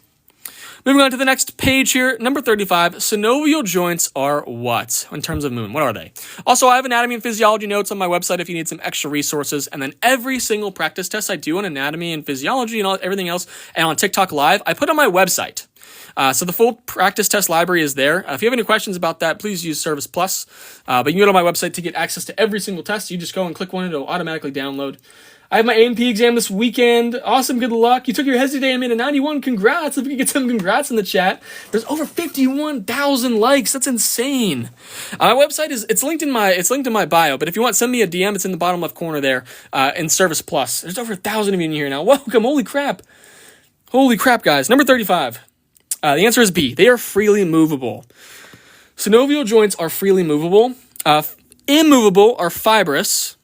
Moving on to the next page here, number 35, synovial joints are what in terms of movement? What are they? Also, I have anatomy and physiology notes on my website if you need some extra resources. And then every single practice test I do on anatomy and physiology and everything else, and on TikTok Live, I put on my website. So the full practice test library is there. If you have any questions about that, please use Service Plus. But you can go to my website to get access to every single test. You just go and click one and it'll automatically download. I have my A&P exam this weekend. Awesome, good luck. You took your HESI today and made a 91. Congrats. If we could get some congrats in the chat. There's over 51,000 likes. That's insane. My website it's linked in my bio, but if you want, send me a DM. It's in the bottom left corner there in Service Plus. There's over 1,000 of you in here now. Welcome. Holy crap. Holy crap, guys. Number 35. The answer is B. They are freely movable. Synovial joints are freely movable. Immovable are fibrous,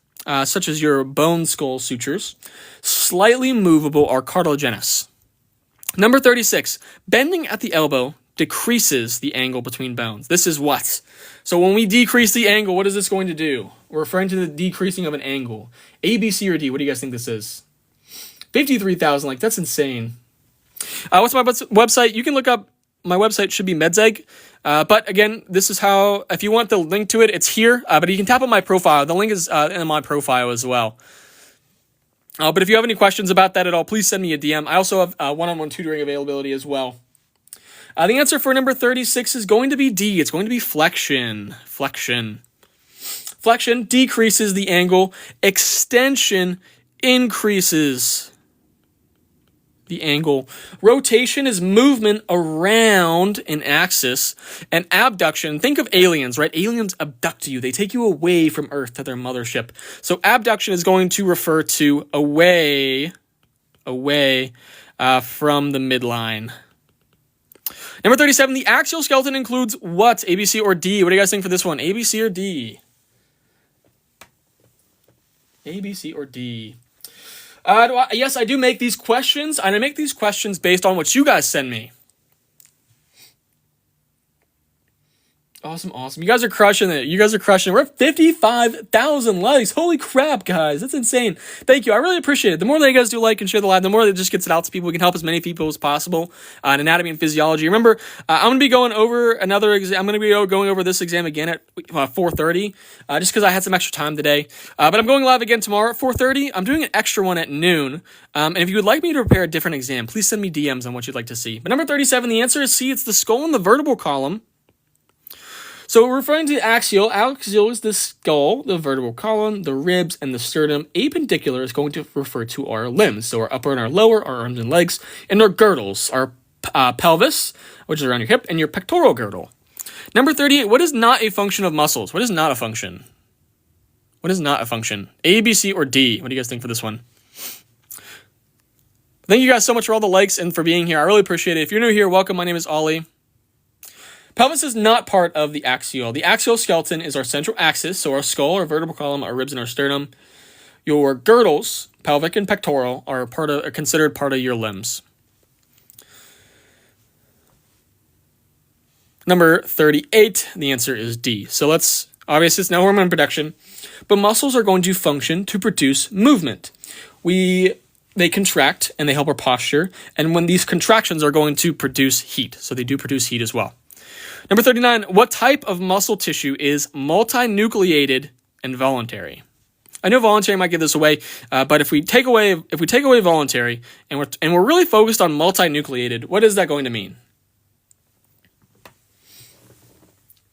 such as your bone skull sutures. Slightly movable are cartilaginous. Number 36, bending at the elbow decreases the angle between bones. This is what? So when we decrease the angle, what is this going to do? We're referring to the decreasing of an angle. A, B, C, or D? What do you guys think this is? 53,000, like that's insane. What's my website? You can look up, my website should be MedsEgg. But again, this is how, if you want the link to it, it's here. But you can tap on my profile. The link is in my profile as well. But if you have any questions about that at all, please send me a DM. I also have one-on-one tutoring availability as well. The answer for number 36 is going to be D. It's going to be flexion. Flexion decreases the angle. Extension increases the angle. Rotation is movement around an axis. And abduction, think of aliens, right? Aliens abduct you. They take you away from Earth to their mothership. So abduction is going to refer to away from the midline. Number 37, the axial skeleton includes what? A, B, C, or D? What do you guys think for this one? A, B, C, or D? A, B, C, or D? Yes, I do make these questions, and I make these questions based on what you guys send me. Awesome. You guys are crushing it. We're at 55,000 likes. Holy crap, guys. That's insane. Thank you. I really appreciate it. The more that you guys do like and share the live, the more that it just gets it out to people. We can help as many people as possible in anatomy and physiology. Remember, I'm going to be going over another exam. I'm going to be going over this exam again at 4:30, just because I had some extra time today. But I'm going live again tomorrow at 4:30. I'm doing an extra one at noon. And if you would like me to prepare a different exam, please send me DMs on what you'd like to see. But number 37, the answer is C. It's the skull and the vertebral column. So we're referring to axial. Axial is the skull, the vertebral column, the ribs, and the sternum. Appendicular is going to refer to our limbs. So our upper and our lower, our arms and legs, and our girdles, our pelvis, which is around your hip, and your pectoral girdle. Number 38, what is not a function of muscles? What is not a function? What is not a function? A, B, C, or D? What do you guys think for this one? Thank you guys so much for all the likes and for being here. I really appreciate it. If you're new here, welcome. My name is Ollie. Pelvis is not part of the axial. The axial skeleton is our central axis, so our skull, our vertebral column, our ribs, and our sternum. Your girdles, pelvic and pectoral, are considered part of your limbs. Number 38, the answer is D. So obviously it's no hormone production, but muscles are going to function to produce movement. They contract and they help our posture, and when these contractions are going to produce heat, so they do produce heat as well. Number 39, what type of muscle tissue is multinucleated and voluntary? I know voluntary might give this away, but if we take away voluntary and we're really focused on multinucleated, what is that going to mean?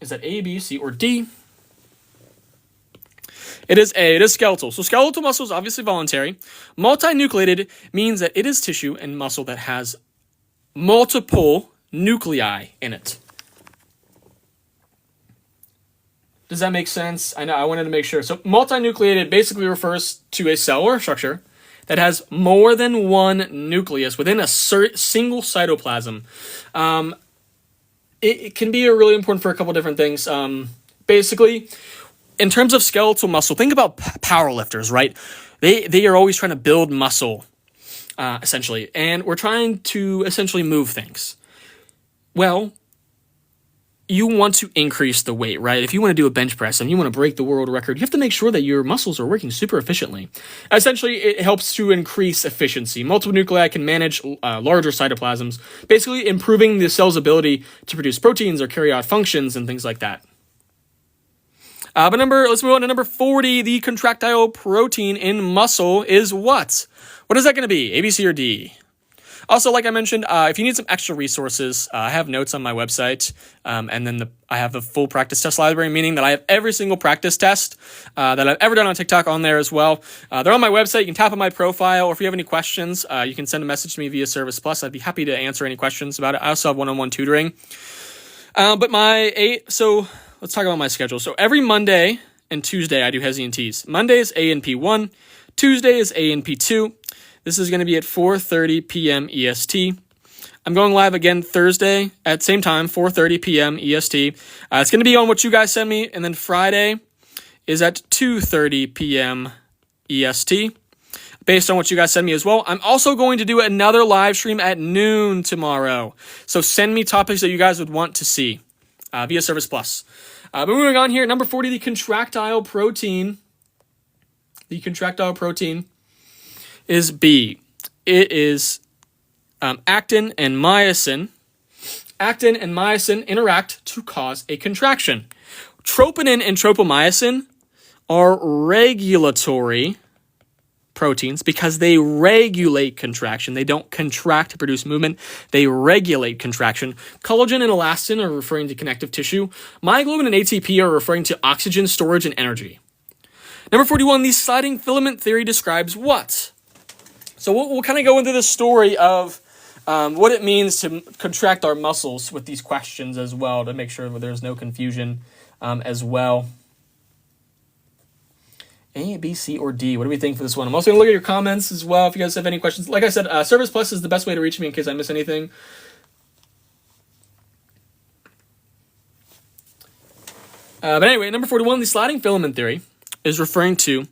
Is that A, B, C, or D? It is A. It is skeletal. So skeletal muscle is obviously voluntary. Multinucleated means that it is tissue and muscle that has multiple nuclei in it. Does that make sense? I know, I wanted to make sure. So multinucleated basically refers to a cell or structure that has more than one nucleus within a single cytoplasm. It can be really important for a couple different things. Basically, in terms of skeletal muscle, think about power lifters, right? They are always trying to build muscle, essentially. And we're trying to essentially move things. Well, you want to increase the weight, right? If you want to do a bench press and you want to break the world record, you have to make sure that your muscles are working super efficiently. Essentially, it helps to increase efficiency. Multiple nuclei can manage larger cytoplasms, basically improving the cell's ability to produce proteins or carry out functions and things like that. Let's move on to number 40. The contractile protein in muscle is what? What is that going to be? A, B, C, or D? Also, like I mentioned, if you need some extra resources, I have notes on my website, and then I have a full practice test library, meaning that I have every single practice test that I've ever done on TikTok on there as well. They're on my website. You can tap on my profile, or if you have any questions, you can send a message to me via Service Plus. I'd be happy to answer any questions about it. I also have one-on-one tutoring. So let's talk about my schedule. So every Monday and Tuesday, I do HESI and TEAS. Monday is A&P1. Tuesday is A&P2. This is going to be at 4:30 p.m. EST. I'm going live again Thursday at same time, 4:30 p.m. EST. It's going to be on what you guys send me, and then Friday is at 2:30 p.m. EST, based on what you guys send me as well. I'm also going to do another live stream at noon tomorrow, so send me topics that you guys would want to see via Service Plus. But moving on here, number 40, the contractile protein. The contractile protein is B. It is actin and myosin. Actin and myosin interact to cause a contraction. Troponin and tropomyosin are regulatory proteins because they regulate contraction. They don't contract to produce movement. They regulate contraction. Collagen and elastin are referring to connective tissue. Myoglobin and ATP are referring to oxygen storage and energy. Number 41, the sliding filament theory describes what? So we'll kind of go into the story of what it means to contract our muscles with these questions as well, to make sure that there's no confusion as well. A, B, C, or D? What do we think for this one? I'm also going to look at your comments as well if you guys have any questions. Like I said, Service Plus is the best way to reach me in case I miss anything. But anyway, number 41, the sliding filament theory is referring to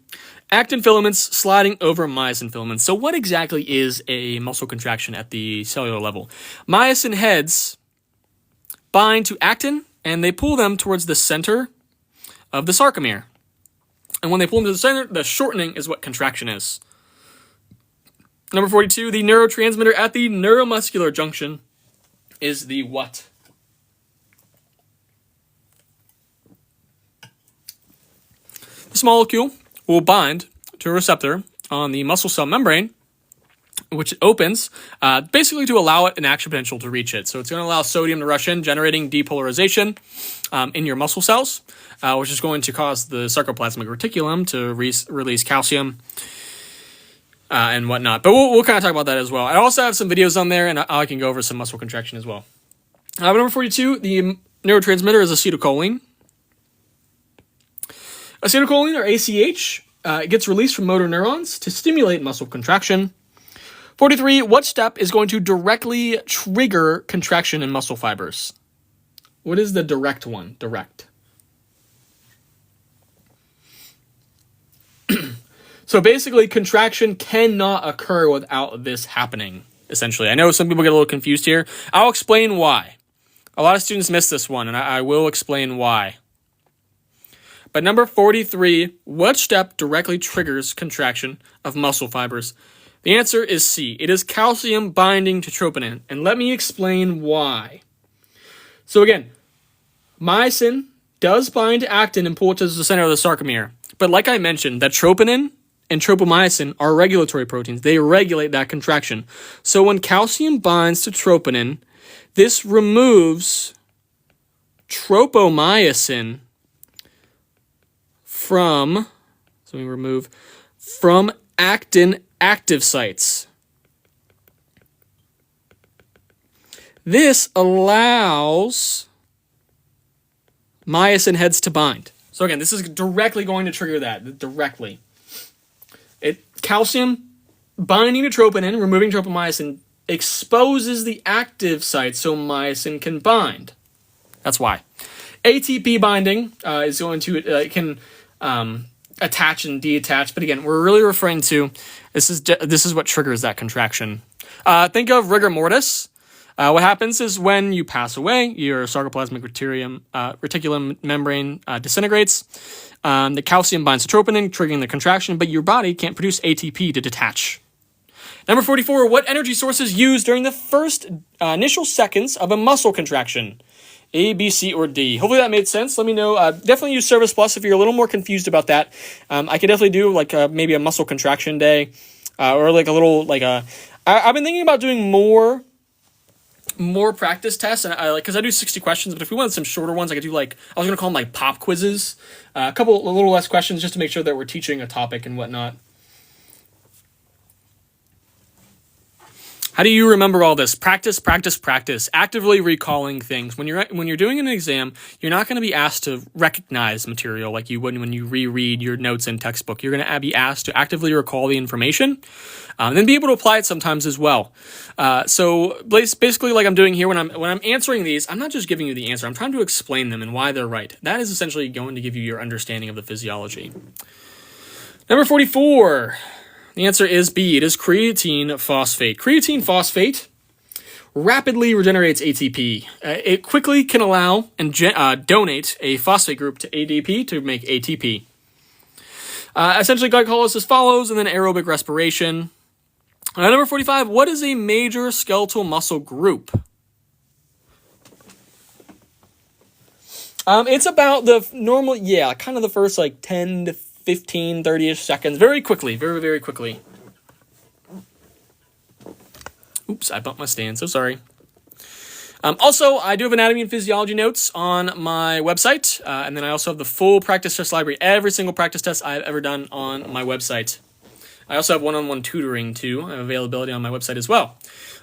actin filaments sliding over myosin filaments. So what exactly is a muscle contraction at the cellular level? Myosin heads bind to actin, and they pull them towards the center of the sarcomere. And when they pull them to the center, the shortening is what contraction is. Number 42, the neurotransmitter at the neuromuscular junction is the what? This molecule will bind to a receptor on the muscle cell membrane, which opens basically to allow it an action potential to reach it. So it's going to allow sodium to rush in, generating depolarization in your muscle cells, which is going to cause the sarcoplasmic reticulum to release calcium and whatnot. But we'll kind of talk about that as well. I also have some videos on there, and I can go over some muscle contraction as well. Number 42, the neurotransmitter is acetylcholine. Acetylcholine, or ACH, it gets released from motor neurons to stimulate muscle contraction. 43, what step is going to directly trigger contraction in muscle fibers? What is the direct one? Direct. So basically, contraction cannot occur without this happening, essentially. I know some people get a little confused here. I'll explain why. A lot of students miss this one, and I will explain why. But number 43, what step directly triggers contraction of muscle fibers? The answer is C. It is calcium binding to troponin. And let me explain why. So again, myosin does bind to actin and pull it to the center of the sarcomere. But like I mentioned, that troponin and tropomyosin are regulatory proteins. They regulate that contraction. So when calcium binds to troponin, this removes tropomyosin from actin active sites. This allows myosin heads to bind. So again, this is directly going to trigger that, directly. Calcium binding to troponin, removing tropomyosin, exposes the active site so myosin can bind. That's why. ATP binding is going to, can attach and detach, but again, we're really referring to, this is what triggers that contraction. Think of rigor mortis. What happens is when you pass away, your sarcoplasmic reticulum membrane disintegrates. The calcium binds to troponin, triggering the contraction, but your body can't produce ATP to detach. Number 44, what energy source is used during the first initial seconds of a muscle contraction? A, B, C, or D? Hopefully that made sense. Let me know. Definitely use Service Plus if you're a little more confused about that. I could definitely do like maybe a muscle contraction day or like a little I've been thinking about doing more practice tests, and because I do 60 questions, but if we wanted some shorter ones, I could do I was gonna call them pop quizzes, a little less questions, just to make sure that we're teaching a topic and whatnot. How do you remember all this? Practice, practice, practice. Actively recalling things. When you're doing an exam, you're not going to be asked to recognize material like you would when you reread your notes in textbook. You're going to be asked to actively recall the information, and then be able to apply it sometimes as well. So basically, like I'm doing here, when I'm answering these, I'm not just giving you the answer. I'm trying to explain them and why they're right. That is essentially going to give you your understanding of the physiology. Number 44. The answer is B. It is creatine phosphate. Creatine phosphate rapidly regenerates ATP. It quickly can allow and donate a phosphate group to ADP to make ATP. Essentially, glycolysis follows, and then aerobic respiration. Number 45. What is a major skeletal muscle group? It's about the normal, kind of the first 10 to 15, 30-ish seconds. Very quickly. Very, very quickly. Oops, I bumped my stand. So sorry. Also, I do have anatomy and physiology notes on my website. And then I also have the full practice test library. Every single practice test I've ever done on my website. I also have one-on-one tutoring, too. I have availability on my website as well.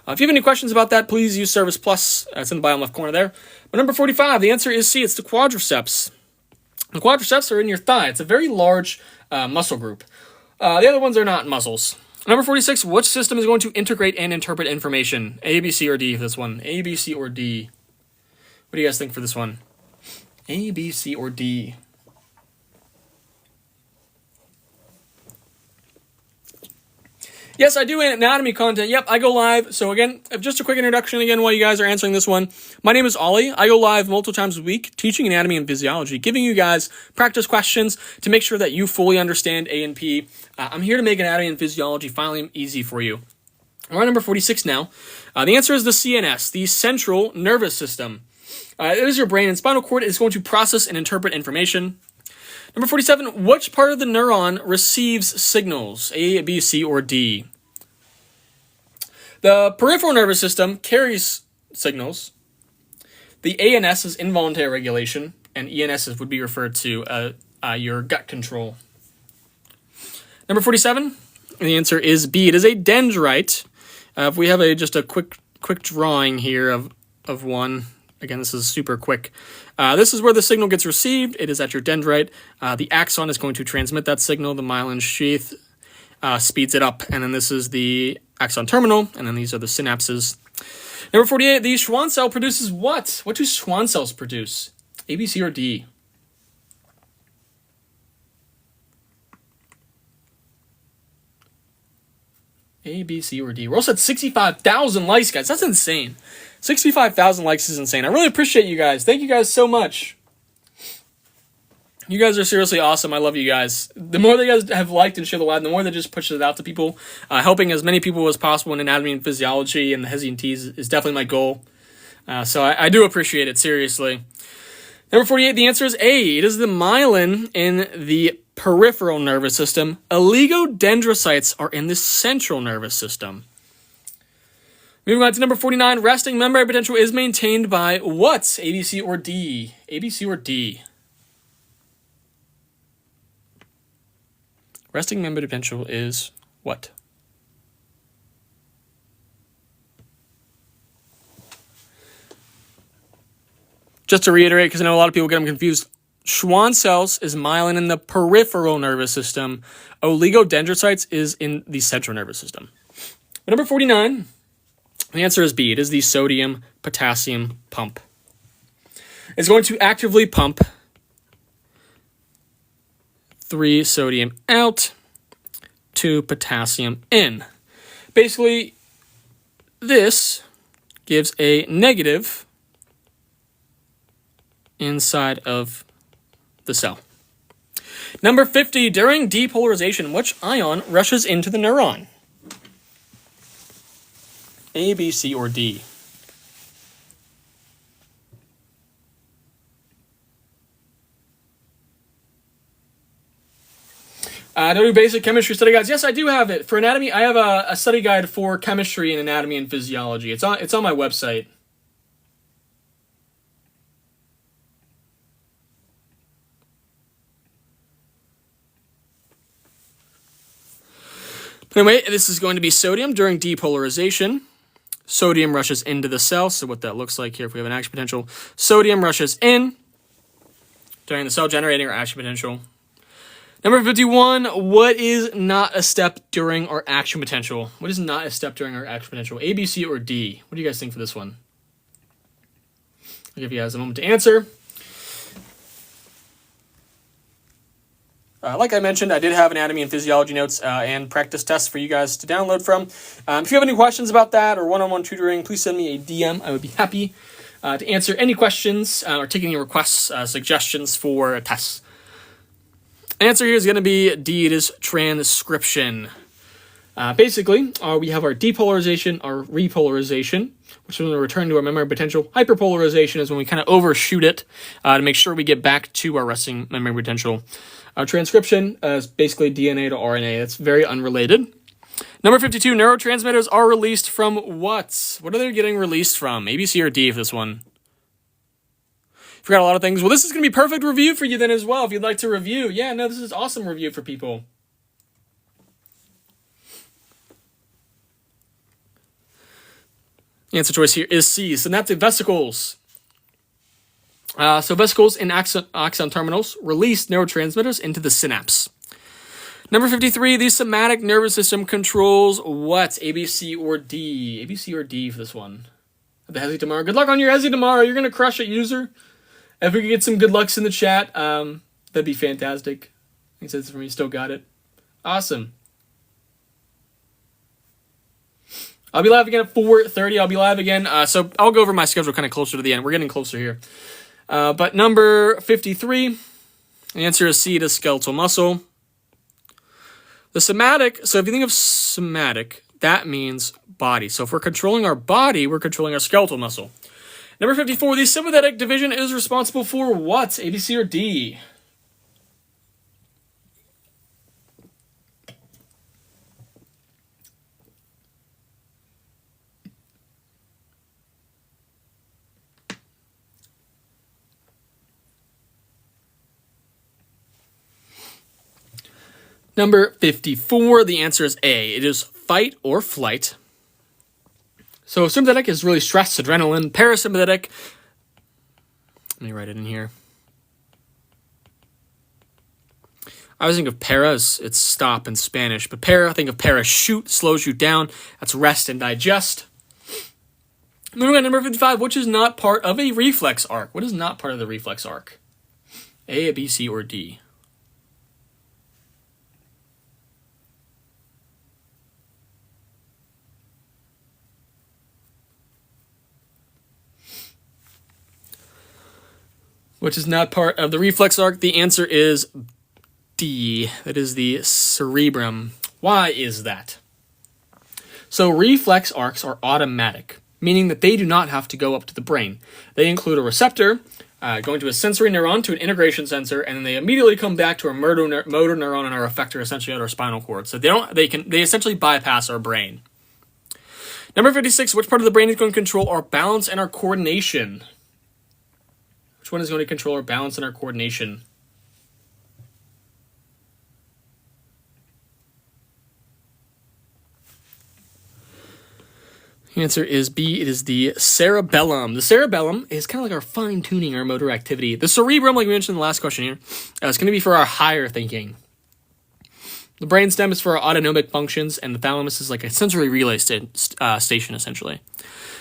If you have any questions about that, please use Service Plus. It's in the bottom left corner there. But number 45, the answer is C. It's the quadriceps. The quadriceps are in your thigh. It's a very large muscle group. The other ones are not muscles. Number 46, which system is going to integrate and interpret information? A, B, C, or D for this one? A, B, C, or D? What do you guys think for this one? A, B, C, or D? Yes, I do anatomy content. Yep, I go live. So again, just a quick introduction again while you guys are answering this one. My name is Ollie. I go live multiple times a week teaching anatomy and physiology, giving you guys practice questions to make sure that you fully understand A&P. I'm here to make anatomy and physiology finally easy for you. We're on number 46 now. The answer is the CNS, the central nervous system. It is your brain and spinal cord. It's going to process and interpret information. Number 47, which part of the neuron receives signals? A, B, C, or D? The peripheral nervous system carries signals. The ANS is involuntary regulation, and ENS would be referred to your gut control. Number 47, the answer is B. It is a dendrite. If we have just a quick drawing here of one. Again, this is super quick. This is where the signal gets received. It is at your dendrite. The axon is going to transmit that signal. The myelin sheath speeds it up. And then this is the axon terminal. And then these are the synapses. Number 48, the Schwann cell produces what? What do Schwann cells produce? A, B, C, or D? A, B, C, or D? We're also at 65,000 likes, guys. That's insane. 65,000 likes is insane. I really appreciate you guys. Thank you guys so much. You guys are seriously awesome. I love you guys. The more that you guys have liked and shared the live, the more that just pushes it out to people. Helping as many people as possible in anatomy and physiology and the HESI and TEAS is definitely my goal. So I do appreciate it, seriously. Number 48, the answer is A. It is the myelin in the peripheral nervous system. Oligodendrocytes are in the central nervous system. Moving on to number 49, resting membrane potential is maintained by what? A, B, C, or D? A, B, C, or D? Resting membrane potential is what? Just to reiterate, because I know a lot of people get them confused, Schwann cells is myelin in the peripheral nervous system. Oligodendrocytes is in the central nervous system. But number 49, the answer is B. It is the sodium-potassium pump. It's going to actively pump 3 sodium out, 2 potassium in. Basically, this gives a negative inside of the cell. Number 50, during depolarization, which ion rushes into the neuron? A, B, C, or D? Don't do basic chemistry study guides. Yes, I do have it. For anatomy, I have a study guide for chemistry and anatomy and physiology. It's on my website. Anyway, this is going to be sodium during depolarization. Sodium rushes into the cell. So what that looks like here, if we have an action potential, sodium rushes in during the cell generating our action potential. Number 51, what is not a step during our action potential? What is not a step during our action potential? A, B, C, or D? What do you guys think for this one? I'll give you guys a moment to answer. Like I mentioned, I did have anatomy and physiology notes and practice tests for you guys to download from. If you have any questions about that or one-on-one tutoring, please send me a DM. I would be happy to answer any questions or take any requests, suggestions for tests. Answer here is going to be D. It is transcription. Basically, we have our depolarization, our repolarization, which is when we return to our membrane potential. Hyperpolarization is when we kind of overshoot it to make sure we get back to our resting membrane potential. Transcription is basically DNA to RNA. That's very unrelated. Number 52, neurotransmitters are released from what? What are they getting released from? A, B, C, or D for this one? Forgot a lot of things. Well, this is going to be perfect review for you then as well, if you'd like to review. Yeah, no, this is awesome review for people. The answer choice here is C, synaptic vesicles. So vesicles in axon terminals release neurotransmitters into the synapse. Number 53, the somatic nervous system controls what? A, B, C, or D? A, B, C, or D for this one? The HESI tomorrow. Good luck on your HESI tomorrow. You're going to crush it, user. If we could get some good lucks in the chat, that'd be fantastic. He says for me, still got it. Awesome. I'll be live again at 4:30. I'll be live again. So I'll go over my schedule kind of closer to the end. We're getting closer here. But number 53, the answer is C, to skeletal muscle. The somatic, so if you think of somatic, that means body. So if we're controlling our body, we're controlling our skeletal muscle. Number 54, the sympathetic division is responsible for what? A, B, C, or D? Number 54, the answer is A. It is fight or flight. So sympathetic is really stress, adrenaline. Parasympathetic, let me write it in here. I always think of para as it's stop in Spanish, but para, think of parachute, slows you down. That's rest and digest. Moving on, number 55, which is not part of a reflex arc? What is not part of the reflex arc? A, B, C, or D? Which is not part of the reflex arc? The answer is D. That is the cerebrum. Why is that? So reflex arcs are automatic, meaning that they do not have to go up to the brain. They include a receptor, going to a sensory neuron to an integration sensor, and then they immediately come back to a motor neuron and our effector, essentially at our spinal cord. So they essentially bypass our brain. Number 56, which part of the brain is going to control our balance and our coordination? Which one is going to control our balance and our coordination? The answer is B. It is the cerebellum. The cerebellum is kind of like our fine-tuning our motor activity. The cerebrum, like we mentioned in the last question here, is going to be for our higher thinking. The brainstem is for our autonomic functions, and the thalamus is like a sensory relay station, essentially.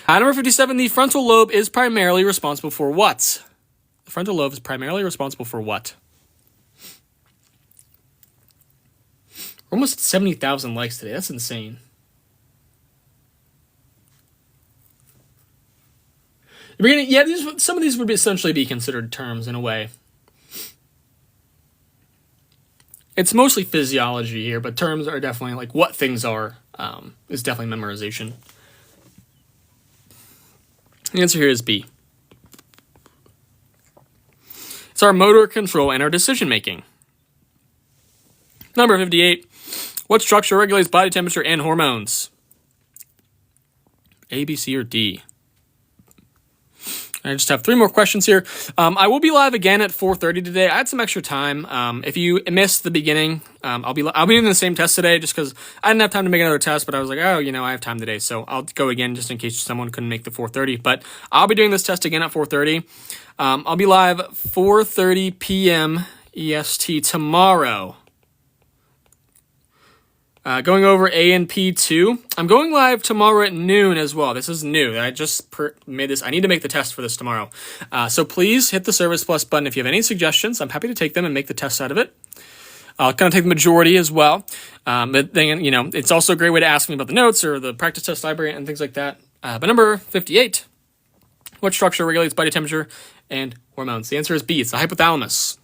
Number 57, the frontal lobe is primarily responsible for what? The frontal lobe is primarily responsible for what? We're almost at 70,000 likes today. That's insane. Some of these would essentially be considered terms in a way. It's mostly physiology here, but terms are definitely like what things are. Is definitely memorization. The answer here is B. It's our motor control and our decision making. Number 58. What structure regulates body temperature and hormones? A, B, C, or D? I just have 3 more questions here. I will be live again at 4:30 today. I had some extra time. If you missed the beginning, I'll be doing the same test today just because I didn't have time to make another test, but I was like, oh, I have time today, so I'll go again just in case someone couldn't make the 4:30. But I'll be doing this test again at 4:30. I'll be live 4:30 p.m. EST tomorrow. Going over A&P2. I'm going live tomorrow at noon as well. This is new. I just made this. I need to make the test for this tomorrow. So please hit the Service Plus button if you have any suggestions. I'm happy to take them and make the test out of it. I'll kind of take the majority as well. But then, it's also a great way to ask me about the notes or the practice test library and things like that. But number 58. What structure regulates body temperature and hormones? The answer is B. It's the hypothalamus.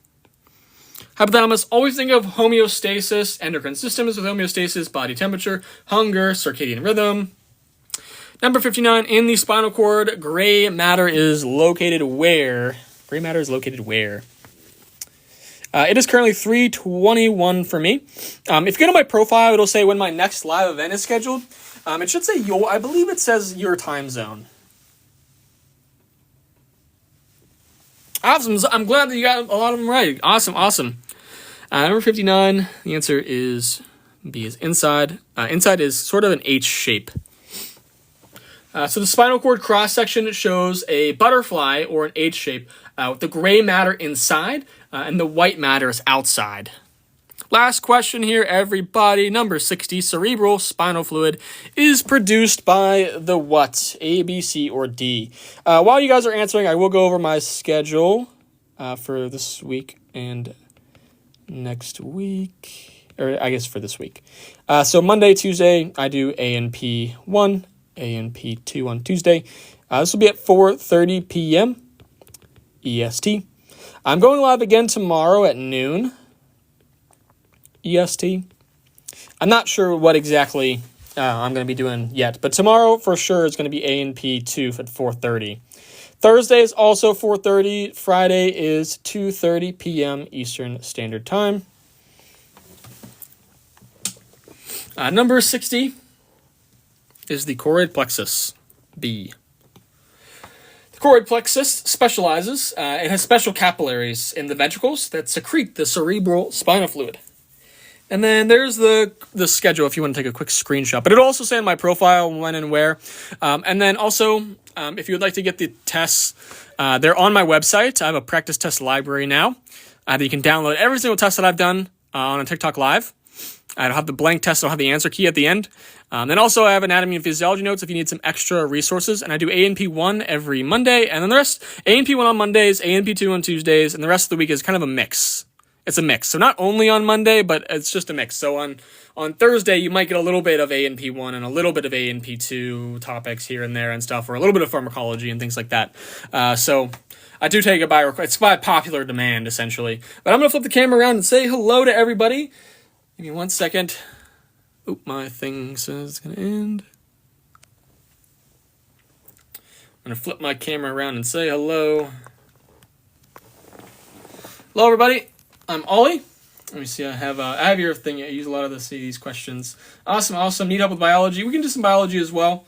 Hypothalamus, always think of homeostasis, endocrine systems with homeostasis, body temperature, hunger, circadian rhythm. Number 59, in the spinal cord, gray matter is located where? Gray matter is located where? It is currently 3:21 for me. If you go to my profile, it'll say when my next live event is scheduled. It should say I believe it says your time zone. Awesome. I'm glad that you got a lot of them right. Awesome. Number 59, the answer is B, is inside. Inside is sort of an H shape. So the spinal cord cross-section shows a butterfly or an H shape with the gray matter inside and the white matter is outside. Last question here, everybody. Number 60, cerebral spinal fluid is produced by the what? A, B, C, or D? While you guys are answering, I will go over my schedule for this week and next week, or I guess for this week. So Monday, Tuesday, I do A&P1, A&P2 on Tuesday. This will be at 4:30 p.m. EST. I'm going live again tomorrow at noon EST. I'm not sure what exactly I'm going to be doing yet, but tomorrow for sure is going to be A&P2 at 4:30. Thursday is also 4:30. Friday is 2:30 p.m. Eastern Standard Time. Number 60 is the choroid plexus, B. The choroid plexus specializes. It has special capillaries in the ventricles that secrete the cerebral spinal fluid. And then there's the schedule if you want to take a quick screenshot. But it'll also say in my profile when and where. And then also, if you would like to get the tests, they're on my website. I have a practice test library now that you can download every single test that I've done on a TikTok Live. I'll have the blank test. I'll have the answer key at the end. Then also I have anatomy and physiology notes if you need some extra resources. And I do A&P1 every Monday. And then the rest, A&P1 on Mondays, A&P2 on Tuesdays. And the rest of the week is kind of a mix. It's a mix. So not only on Monday, but it's just a mix. So on Thursday, you might get a little bit of A&P1 and a little bit of A&P2 topics here and there and stuff, or a little bit of pharmacology and things like that. So I do take it by request. It's by popular demand, essentially. But I'm going to flip the camera around and say hello to everybody. Give me 1 second. Oop, my thing says it's going to end. I'm going to flip my camera around and say hello. Hello, everybody. I'm Ollie. Let me see. I have your thing. I use a lot of these questions. Awesome. Need help with biology? We can do some biology as well.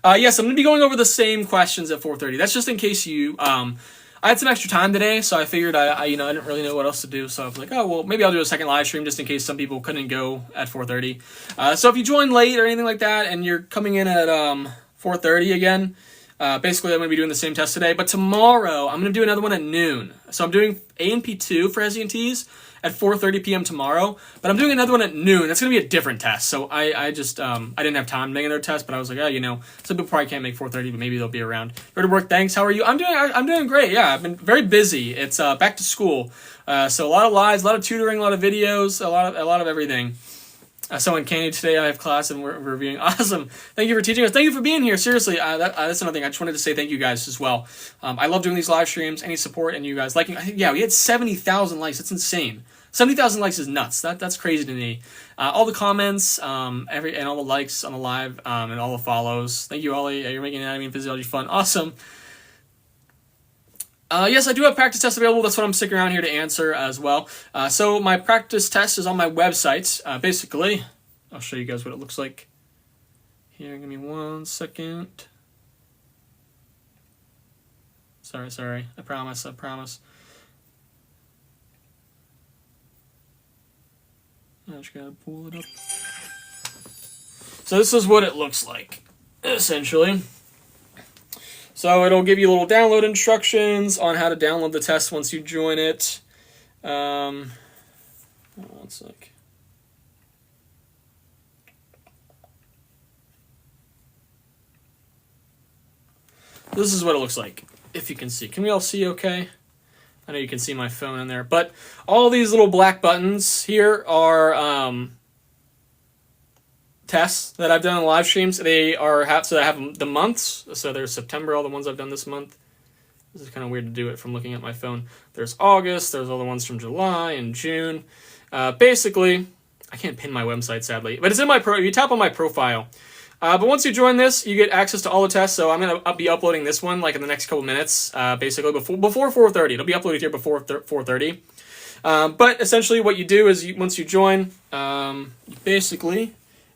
Yes, I'm going to be going over the same questions at 4:30. That's just in case you. I had some extra time today, so I figured I didn't really know what else to do. So I was like, oh well, maybe I'll do a second live stream just in case some people couldn't go at 4:30. So if you join late or anything like that, and you're coming in at 4:30 again. Basically, I'm going to be doing the same test today, but tomorrow I'm going to do another one at noon. So I'm doing A&P2 for HESI and TEAS at 4:30 p.m. tomorrow, but I'm doing another one at noon. That's going to be a different test. So I didn't have time to make another test, but I was like, some people probably can't make 4:30, but maybe they'll be around. Go to work. Thanks. How are you? I'm doing great. Yeah, I've been very busy. It's back to school, so a lot of lives, a lot of tutoring, a lot of videos, a lot of everything. So in Candy today, I have class and we're reviewing. Awesome. Thank you for teaching us. Thank you for being here. Seriously, that's another thing. I just wanted to say thank you guys as well. I love doing these live streams, any support, and you guys liking. We had 70,000 likes. That's insane. 70,000 likes is nuts. That's crazy to me. All the comments, and all the likes on the live, and all the follows. Thank you, Ollie. You're making anatomy and physiology fun. Awesome. Yes, I do have practice tests available. That's what I'm sticking around here to answer as well. So my practice test is on my website. Basically, I'll show you guys what it looks like. Here, give me 1 second. Sorry. I promise. I just gotta pull it up. So this is what it looks like, essentially. So it'll give you little download instructions on how to download the test once you join it. 1 sec. This is what it looks like, if you can see. Can we all see okay? I know you can see my phone in there. But all these little black buttons here are tests that I've done in live streams. They have the months. So there's September, all the ones I've done this month. This is kind of weird to do it from looking at my phone. There's August. There's all the ones from July and June. Basically, I can't pin my website sadly, but it's in my you tap on my profile. But once you join this, you get access to all the tests. So I'm gonna be uploading this one like in the next couple minutes. Basically before 4:30. It'll be uploaded here before 4:30. But essentially, what you do is once you join, you basically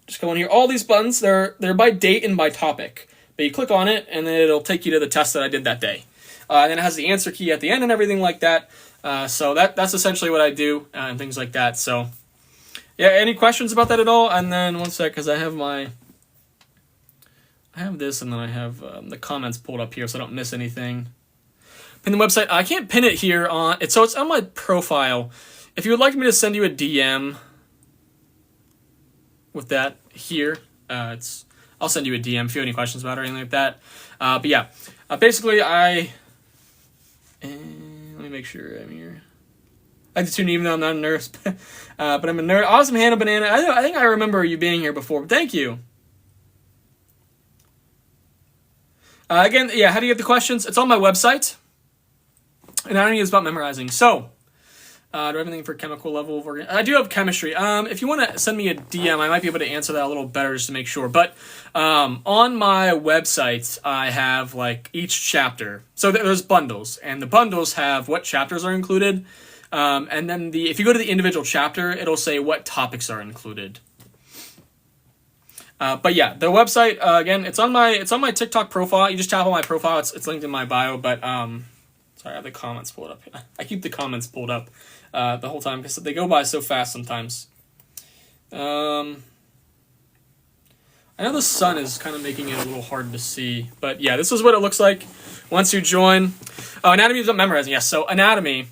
just go in here. All these buttons, they're by date and by topic. But you click on it, and then it'll take you to the test that I did that day. And then it has the answer key at the end and everything like that. So that's essentially what I do and things like that. So yeah, any questions about that at all? And then 1 sec, because I have this, and then I have the comments pulled up here so I don't miss anything. Pin the website. I can't pin it here so it's on my profile. If you would like me to send you a DM with that here, I'll send you a DM if you have any questions about it or anything like that. But yeah, basically let me make sure I'm here. I have to tune in even though I'm not a nurse, but I'm a nerd. Awesome, Hannah Banana. I think I remember you being here before. But thank you. Again, how do you get the questions? It's on my website. And I don't think it's about memorizing. So, do I have anything for chemical level? I do have chemistry. If you want to send me a DM, I might be able to answer that a little better just to make sure. But on my website, I have like each chapter. So there's bundles. And the bundles have what chapters are included. And then if you go to the individual chapter, it'll say what topics are included. But yeah, the website, again, it's on my TikTok profile. You just tap on my profile. It's linked in my bio, but sorry, I have the comments pulled up. I keep the comments pulled up the whole time because they go by so fast sometimes. I know the sun is kind of making it a little hard to see, but yeah, this is what it looks like once you join. Oh, anatomy is not memorizing. Yes, so anatomy,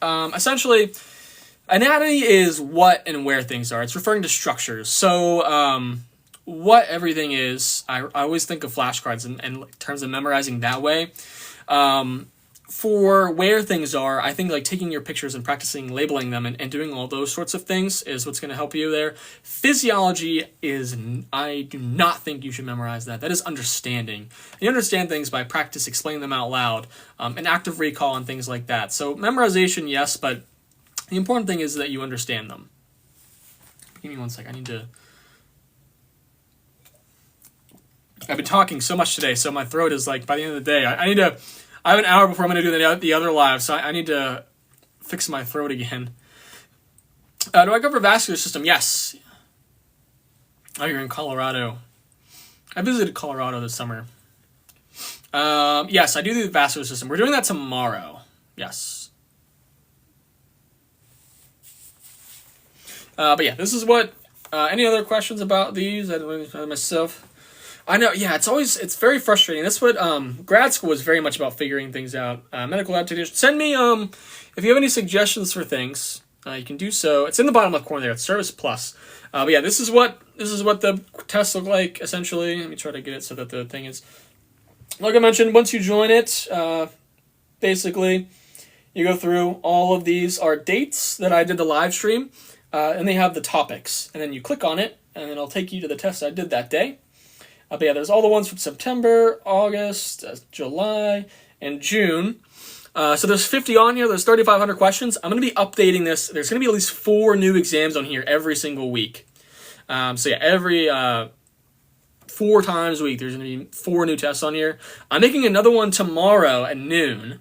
essentially, anatomy is what and where things are. It's referring to structures. So, what everything is, I always think of flashcards in terms of memorizing that way. For where things are, I think like taking your pictures and practicing labeling them and doing all those sorts of things is what's going to help you there. Physiology I do not think you should memorize that. That is understanding. You understand things by practice, explaining them out loud, and active recall and things like that. So memorization, yes, but the important thing is that you understand them. Give me 1 sec. I've been talking so much today, so my throat is like, by the end of the day, I have an hour before I'm going to do the other live, so I need to fix my throat again. Do I cover vascular system? Yes. Oh, you're in Colorado. I visited Colorado this summer. Yes, I do the vascular system. We're doing that tomorrow. Yes. But yeah, this is what. Any other questions about these? I don't know myself. I know, yeah, it's very frustrating. That's what grad school was very much about, figuring things out. Medical lab technician. Send me if you have any suggestions for things, you can do so. It's in the bottom left corner there. It's Service Plus. But yeah, this is what the tests look like essentially. Let me try to get it so that the thing is, like I mentioned, once you join it, basically you go through all of these are dates that I did the live stream, and they have the topics, and then you click on it, and then it'll take you to the test I did that day. But yeah, there's all the ones from September, August, July, and June. So there's 50 on here. There's 3,500 questions. I'm going to be updating this. There's going to be at least 4 new exams on here every single week. So yeah, every 4 times a week, there's going to be 4 new tests on here. I'm making another one tomorrow at noon.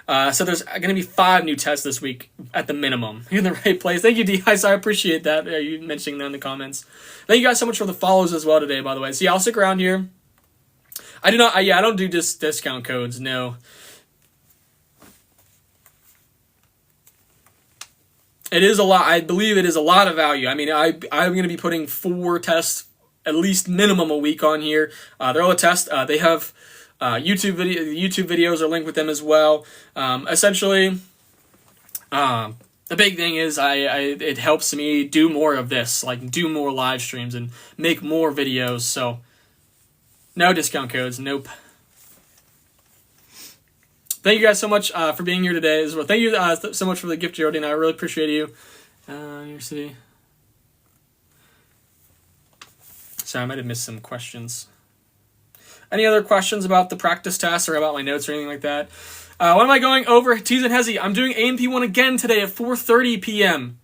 So there's going to be 5 new tests this week at the minimum. You're in the right place. Thank you, D-Ice. I appreciate that. You mentioning that in the comments. Thank you guys so much for the follows as well today, by the way. So yeah, I'll stick around here. I don't do discount codes, no. It is a lot. I believe it is a lot of value. I mean, I'm going to be putting 4 tests, at least minimum a week on here. They're all a test. They have YouTube videos are linked with them as well. Essentially, the big thing is it helps me do more of this, like do more live streams and make more videos. So no discount codes. Nope. Thank you guys so much for being here today as well. Thank you so much for the gift, Geraldine. I really appreciate you. New York City. Sorry, I might have missed some questions. Any other questions about the practice test or about my notes or anything like that? What am I going over? TEAS and HESI. I'm doing A&P1 again today at 4:30 p.m.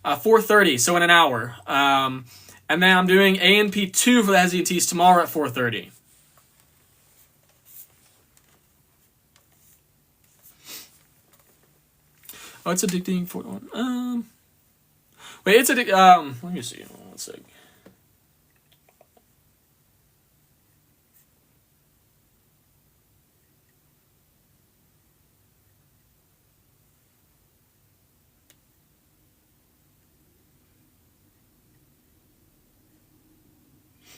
4:30, so in an hour. And then I'm doing A&P2 for the HESI and TEAS tomorrow at 4:30. Oh, it's addicting for one. Wait, it's addicting. Let me see. One sec.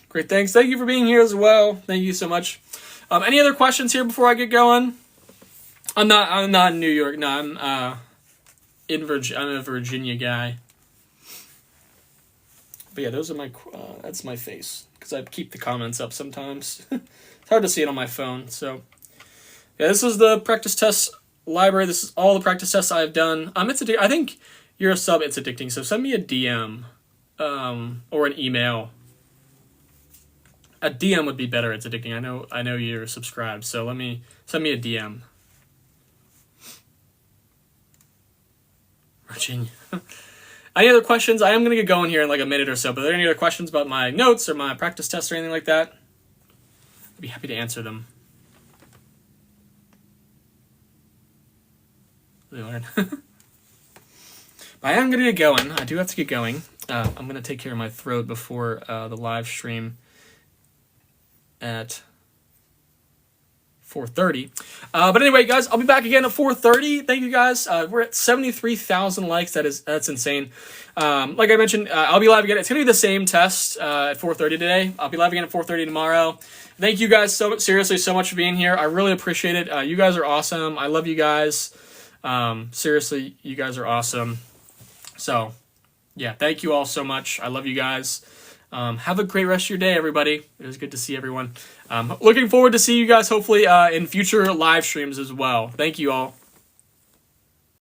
Great, thanks. Thank you for being here as well. Thank you so much. Any other questions here before I get going? I'm not in New York. No, I'm I'm a Virginia guy. But yeah, those are my that's my face because I keep the comments up sometimes. It's hard to see it on my phone. So yeah, this is the practice test library. This is all the practice tests I've done. I think you're a sub. It's addicting. So send me a DM, or an email. A DM would be better. It's addicting. I know you're subscribed. So send me a DM. Virginia. Any other questions? I am going to get going here in like a minute or so, but are there any other questions about my notes or my practice tests or anything like that? I'd be happy to answer them. But I am going to get going. I do have to get going. I'm going to take care of my throat before the live stream at 4:30. But anyway, guys, I'll be back again at 4:30. Thank you, guys. We're at 73,000 likes. That's insane. Like I mentioned, I'll be live again. It's gonna be the same test at 4:30 today. I'll be live again at 4:30 tomorrow. Thank you guys so much for being here. I really appreciate it. You guys are awesome. I love you guys. Seriously, you guys are awesome. So, yeah, thank you all so much. I love you guys. Have a great rest of your day, everybody. It was good to see everyone. Looking forward to see you guys hopefully in future live streams as well. Thank you all.